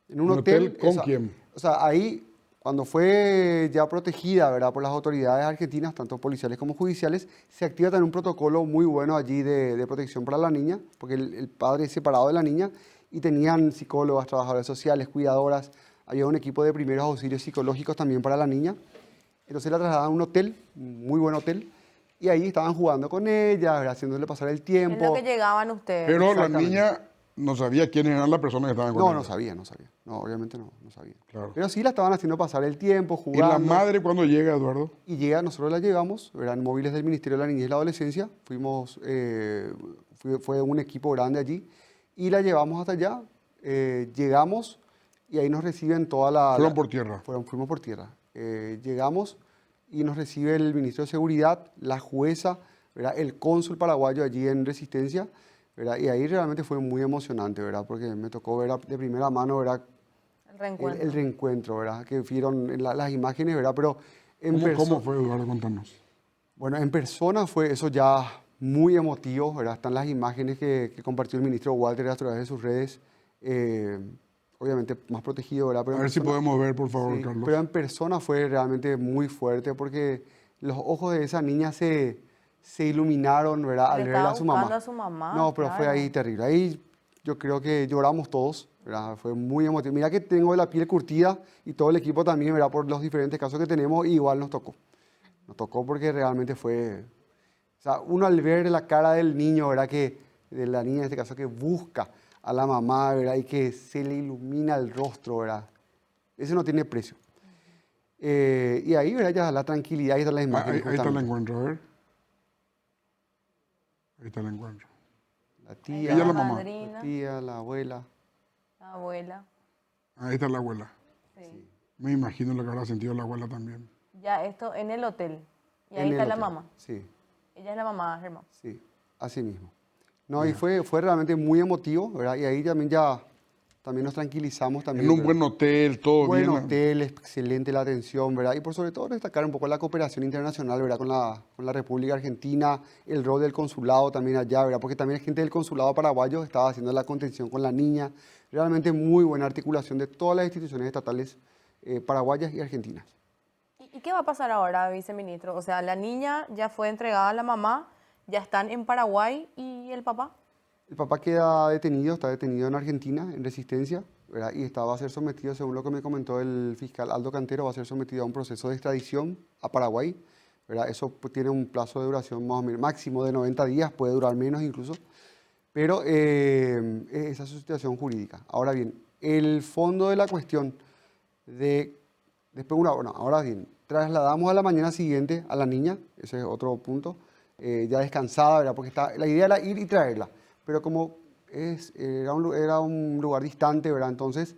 En ¿Un hotel con o sea, quién? O sea, ahí, cuando fue ya protegida, ¿verdad?, por las autoridades argentinas, tanto policiales como judiciales, se activa también un protocolo muy bueno allí de protección para la niña, porque el padre es separado de la niña y tenían psicólogas, trabajadoras sociales, cuidadoras, había un equipo de primeros auxilios psicológicos también para la niña. Entonces la trasladaban a un hotel, un muy buen hotel, y ahí estaban jugando con ella, ¿verdad?, haciéndole pasar el Es tiempo. lo que llegaban ustedes. Pero la Exactamente. niña no sabía quiénes eran las personas que estaban con No, ella. no sabía. No, obviamente no sabía. Claro. Pero sí la estaban haciendo pasar el tiempo, ¿Y jugando. la madre cuando llega, Eduardo? Y llega, nosotros la llevamos, eran móviles del Ministerio de la Niñez y la Adolescencia, fuimos, fue un equipo grande allí, y la llevamos hasta allá, llegamos, y ahí nos reciben toda la... Fueron por tierra. Fuimos por tierra. Llegamos y nos recibe el Ministro de Seguridad, la jueza, ¿verdad?, el cónsul paraguayo allí en Resistencia, ¿verdad? Y ahí realmente fue muy emocionante, ¿verdad?, porque me tocó ver de primera mano, ¿verdad?, El reencuentro. el reencuentro, ¿verdad?, que vieron en las imágenes, ¿verdad?, pero en ¿Cómo fue, Eduardo? Contanos. bueno, en persona fue eso ya muy emotivo, ¿verdad? Están las imágenes que compartió el ministro Walter a través de sus redes, obviamente más protegido, ¿verdad? Pero A en ver si persona- podemos ver, por favor, sí, Carlos. pero en persona fue realmente muy fuerte porque los ojos de esa niña se iluminaron, ¿verdad?, al Le ver a estaba su mamá. buscando a su mamá, No, pero fue claro. ahí terrible. Ahí yo creo que lloramos todos, ¿verdad? Fue muy emotivo. Mira que tengo la piel curtida y todo el equipo también, ¿verdad?, por los diferentes casos que tenemos, y igual nos tocó. Nos tocó porque realmente fue... O sea, uno al ver la cara del niño, ¿verdad?, de la niña en este caso, que busca a la mamá, ¿verdad?, y que se le ilumina el rostro, ¿verdad? Eso no tiene precio. Y ahí, ¿verdad?, ya la tranquilidad y todas las Ahí, imágenes. ahí está el justamente. encuentro, a ver. Ahí está el encuentro. La tía, Ella es la mamá. madrina, la tía, la abuela. la abuela. Ahí está la abuela. Sí. Me imagino lo que habrá sentido la abuela también. Ya esto en el hotel. Y ahí En está el la hotel. mamá. Sí, Ella es la mamá, Germán. sí, así mismo. No, y fue realmente muy emotivo, ¿verdad? Y ahí también nos tranquilizamos también. En un ¿verdad? buen hotel, todo Buen bien. hotel, excelente la atención, ¿verdad? Y por sobre todo destacar un poco la cooperación internacional, ¿verdad? Con la República Argentina, el rol del consulado también allá, ¿verdad? Porque también la gente del consulado paraguayo estaba haciendo la contención con la niña. Realmente muy buena articulación de todas las instituciones estatales paraguayas y argentinas. ¿Y qué va a pasar ahora, viceministro? O sea, la niña ya fue entregada a la mamá, ya están en Paraguay, ¿y el papá? El papá queda detenido, está detenido en Argentina, en Resistencia, ¿verdad? Y va a ser sometido, según lo que me comentó el fiscal Aldo Cantero, va a ser sometido a un proceso de extradición a Paraguay, ¿verdad? Eso pues, tiene un plazo de duración más o menos, máximo de 90 días, puede durar menos incluso, pero esa es su situación jurídica. Ahora bien, el fondo de la cuestión ahora bien, trasladamos a la mañana siguiente a la niña, ese es otro punto, ya descansada, ¿verdad? Porque la idea era ir y traerla, pero como era un lugar distante, ¿verdad? Entonces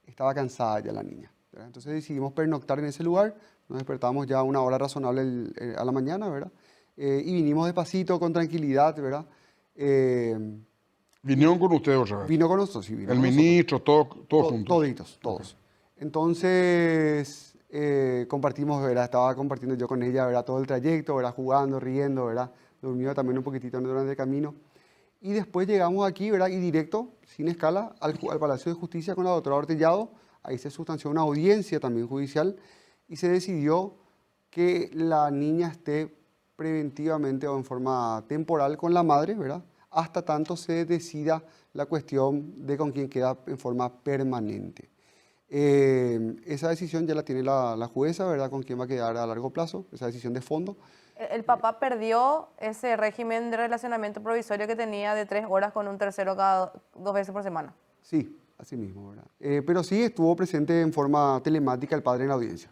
estaba cansada ya la niña, ¿verdad? Entonces decidimos pernoctar en ese lugar, nos despertamos ya a una hora razonable a la mañana, ¿verdad? Y vinimos despacito, con tranquilidad, ¿verdad? Vinieron con ustedes otra vez. Vino con nosotros, sí, vino El con nosotros. ministro, todos juntos. Toditos, todos. Entonces, compartimos, ¿verdad? Estaba compartiendo yo con ella, ¿verdad?, todo el trayecto, ¿verdad?, jugando, riendo, ¿verdad? Durmió también un poquitito durante el camino. Y después llegamos aquí, ¿verdad?, y directo, sin escala, al Palacio de Justicia con la doctora Ortellado. Ahí se sustanció una audiencia también judicial y se decidió que la niña esté preventivamente o en forma temporal con la madre, ¿verdad? Hasta tanto se decida la cuestión de con quién queda en forma permanente. Esa decisión ya la tiene la jueza, ¿verdad? Con quién va a quedar a largo plazo, esa decisión de fondo. El papá perdió ese régimen de relacionamiento provisorio que tenía de 3 horas con un tercero cada 2 veces por semana. Sí, así mismo, ¿verdad? Pero sí estuvo presente en forma telemática el padre en la audiencia.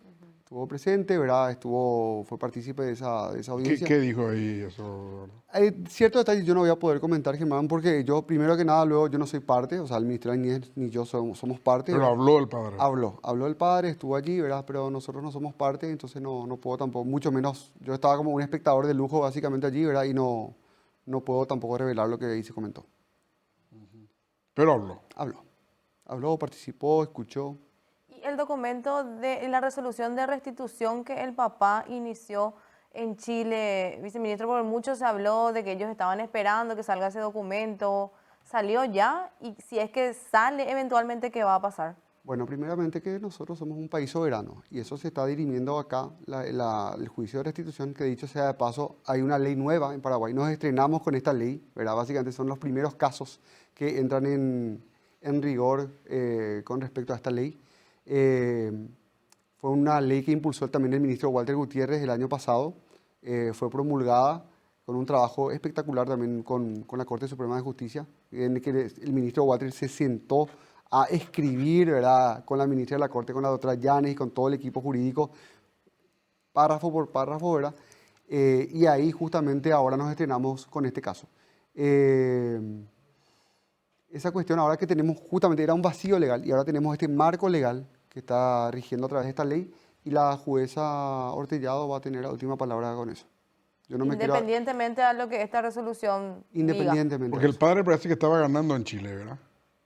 Estuvo presente, ¿verdad? Fue partícipe de esa audiencia. ¿Qué dijo ahí eso? Hay ciertos detalles yo no voy a poder comentar, Germán, porque yo, primero que nada, luego yo no soy parte, o sea, el Ministerio de la Niñez ni yo somos parte. Pero ¿verdad? habló el padre. Habló el padre, estuvo allí, ¿verdad? Pero nosotros no somos parte, entonces no puedo tampoco, mucho menos, yo estaba como un espectador de lujo básicamente allí, ¿verdad? Y no puedo tampoco revelar lo que ahí se comentó. Pero habló. Habló, participó, escuchó. Y el documento de la resolución de restitución que el papá inició en Chile, viceministro, porque mucho se habló de que ellos estaban esperando que salga ese documento. ¿Salió ya? Y si es que sale eventualmente, ¿qué va a pasar? Bueno, primeramente que nosotros somos un país soberano y eso se está dirimiendo acá, el juicio de restitución, que dicho sea de paso, hay una ley nueva en Paraguay. Nos estrenamos con esta ley, ¿verdad? Básicamente son los primeros casos que entran en rigor con respecto a esta ley. Fue una ley que impulsó también el ministro Walter Gutiérrez el año pasado. Fue promulgada con un trabajo espectacular también con la Corte Suprema de Justicia, en el que el ministro Walter se sentó a escribir, ¿verdad?, con la ministra de la Corte, con la doctora Yanes y con todo el equipo jurídico, párrafo por párrafo, ¿verdad? Y ahí justamente ahora nos estrenamos con este caso. Esa cuestión ahora que tenemos justamente era un vacío legal y ahora tenemos este marco legal que está rigiendo a través de esta ley y la jueza Ortellado va a tener la última palabra con eso. Yo no me quiero... Independientemente de lo que esta resolución diga. Independientemente. Porque el padre parece que estaba ganando en Chile, ¿verdad?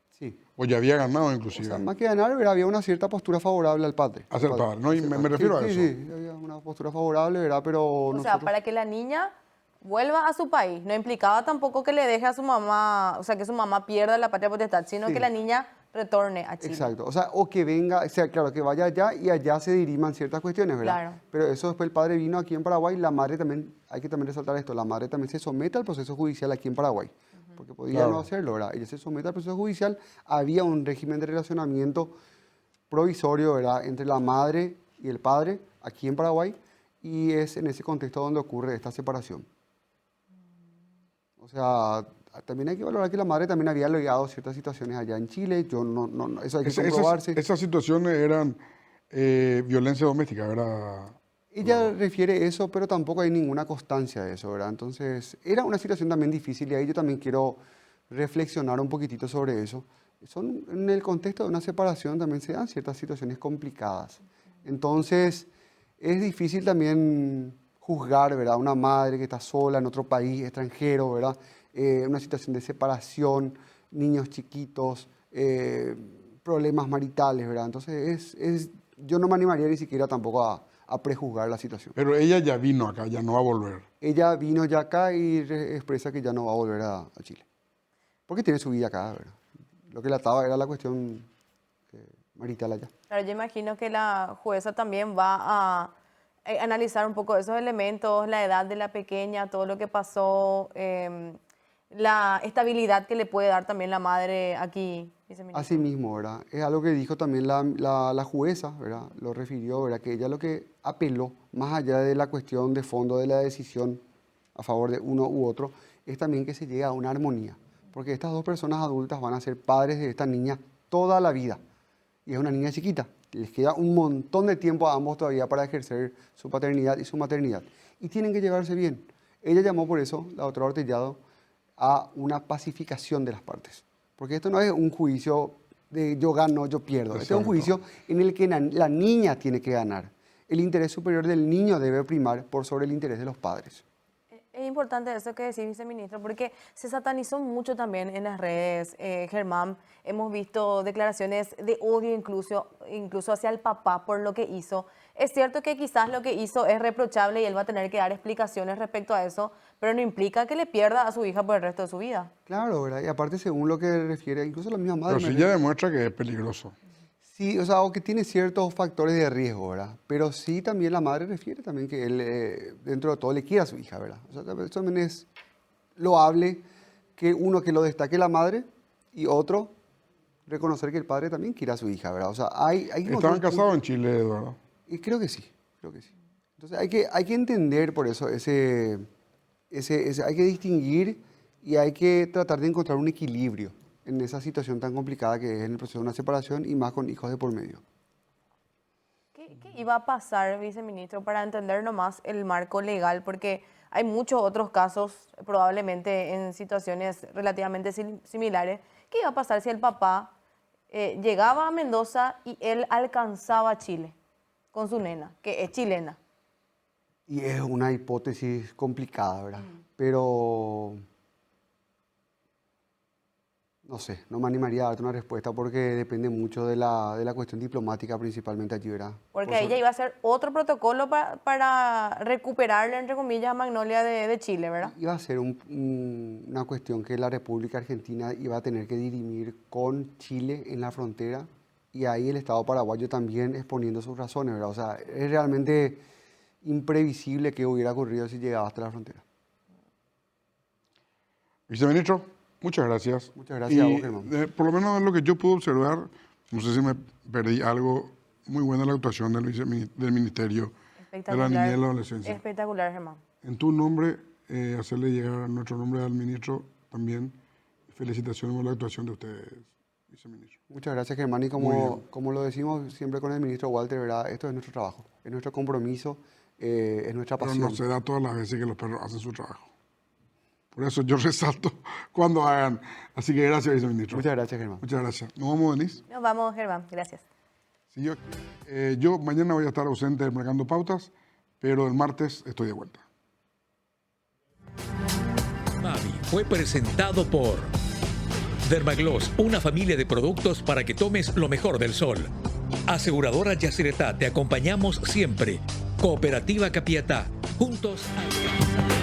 Sí. O ya había ganado O inclusive. sea, más que ganar, ¿verdad? Había una cierta postura favorable al padre. Hacia el padre, ¿no? Y Hacia el me padre. refiero a eso. Sí, había una postura favorable, ¿verdad? Pero O sea, para que la niña vuelva a su país, no implicaba tampoco que le deje a su mamá, o sea, que su mamá pierda la patria potestad, sino Sí. que la niña retorne a Chile. Exacto, o sea, o que venga, o sea, claro, que vaya allá y allá se diriman ciertas cuestiones, ¿verdad? Claro. Pero eso después el padre vino aquí en Paraguay, la madre también, hay que también resaltar esto, la madre también se somete al proceso judicial aquí en Paraguay, porque podía Claro. no hacerlo, ¿verdad? Ella se somete al proceso judicial, había un régimen de relacionamiento provisorio, ¿verdad?, entre la madre y el padre aquí en Paraguay, y es en ese contexto donde ocurre esta separación. O sea, también hay que valorar que la madre también había logrado ciertas situaciones allá en Chile. Yo eso hay que comprobarse. Esas situaciones eran violencia doméstica, ¿verdad? Ella refiere eso, pero tampoco hay ninguna constancia de eso, ¿verdad? Entonces, era una situación también difícil y ahí yo también quiero reflexionar un poquitito sobre eso. En el contexto de una separación también se dan ciertas situaciones complicadas. Entonces, es difícil también juzgar, ¿verdad? Una madre que está sola en otro país, extranjero, ¿verdad? Una situación de separación, niños chiquitos, problemas maritales, ¿verdad? Entonces, yo no me animaría ni siquiera tampoco a prejuzgar la situación. Pero ella ya vino acá, ya no va a volver. Ella vino ya acá y expresa que ya no va a volver a Chile. Porque tiene su vida acá, ¿verdad? Lo que la ataba era la cuestión marital allá. Claro, yo imagino que la jueza también va a analizar un poco esos elementos, la edad de la pequeña, todo lo que pasó, la estabilidad que le puede dar también la madre aquí, viceministro. Así mismo, ¿verdad? Es algo que dijo también la jueza, ¿verdad? Lo refirió, ¿verdad? Que ella lo que apeló, más allá de la cuestión de fondo de la decisión a favor de uno u otro, es también que se llegue a una armonía. Porque estas dos personas adultas van a ser padres de esta niña toda la vida. Y es una niña chiquita. Les queda un montón de tiempo a ambos todavía para ejercer su paternidad y su maternidad. Y tienen que llevarse bien. Ella llamó por eso, la doctora Ortellado, a una pacificación de las partes. Porque esto no es un juicio de yo gano, yo pierdo. Este es un juicio en el que la niña tiene que ganar. El interés superior del niño debe primar por sobre el interés de los padres. Es importante eso que decís, viceministro, porque se satanizó mucho también en las redes, Germán. Hemos visto declaraciones de odio incluso hacia el papá por lo que hizo. Es cierto que quizás lo que hizo es reprochable y él va a tener que dar explicaciones respecto a eso, pero no implica que le pierda a su hija por el resto de su vida. Claro, ¿verdad? Y aparte, según lo que refiere, incluso la misma madre... Pero sí ya demuestra que es peligroso. Sí, o sea, o que tiene ciertos factores de riesgo, ¿verdad? Pero sí también la madre refiere también que él, dentro de todo, le quiere a su hija, ¿verdad? O sea, eso también es loable que uno que lo destaque la madre y otro reconocer que el padre también quiere a su hija, ¿verdad? O sea, hay Estaban casados en Chile, Eduardo. y creo que sí, creo que sí. Entonces hay que entender por eso hay que distinguir y hay que tratar de encontrar un equilibrio en esa situación tan complicada que es en el proceso de una separación y más con hijos de por medio. ¿Qué iba a pasar, viceministro, para entender nomás el marco legal? Porque hay muchos otros casos, probablemente en situaciones relativamente similares. ¿Qué iba a pasar si el papá llegaba a Mendoza y él alcanzaba Chile con su nena, que es chilena? Y es una hipótesis complicada, ¿verdad? Pero no sé, no me animaría a darte una respuesta porque depende mucho de la cuestión diplomática principalmente allí, ¿verdad? Porque ella iba a hacer otro protocolo para recuperarle, entre comillas, a Magnolia de Chile, ¿verdad? Iba a ser una cuestión que la República Argentina iba a tener que dirimir con Chile en la frontera y ahí el Estado paraguayo también exponiendo sus razones, ¿verdad? O sea, es realmente imprevisible qué hubiera ocurrido si llegaba hasta la frontera. Viceministro, muchas gracias. Muchas gracias a vos, Y, Germán. por lo menos lo que yo pude observar, no sé si me perdí algo, muy buena la actuación del Ministerio de la Niñez y la Adolescencia. Espectacular, Germán. En tu nombre, hacerle llegar nuestro nombre al ministro también. Felicitaciones por la actuación de ustedes, viceministro. Muchas gracias, Germán. Y Muy bien. como lo decimos siempre con el ministro Walter, ¿verdad? Esto es nuestro trabajo, es nuestro compromiso, es nuestra Pero pasión. no se da todas las veces que los perros hacen su trabajo. Por eso yo resalto cuando hagan. Así que gracias, viceministro. Muchas gracias, Germán. Muchas gracias. ¿Nos vamos, Denise? Nos vamos, Germán. Gracias. Sí, yo mañana voy a estar ausente marcando pautas, pero el martes estoy de vuelta. Mavi fue presentado por Dermagloss, una familia de productos para que tomes lo mejor del sol. Aseguradora Yacyretá, te acompañamos siempre. Cooperativa Capiatá, juntos al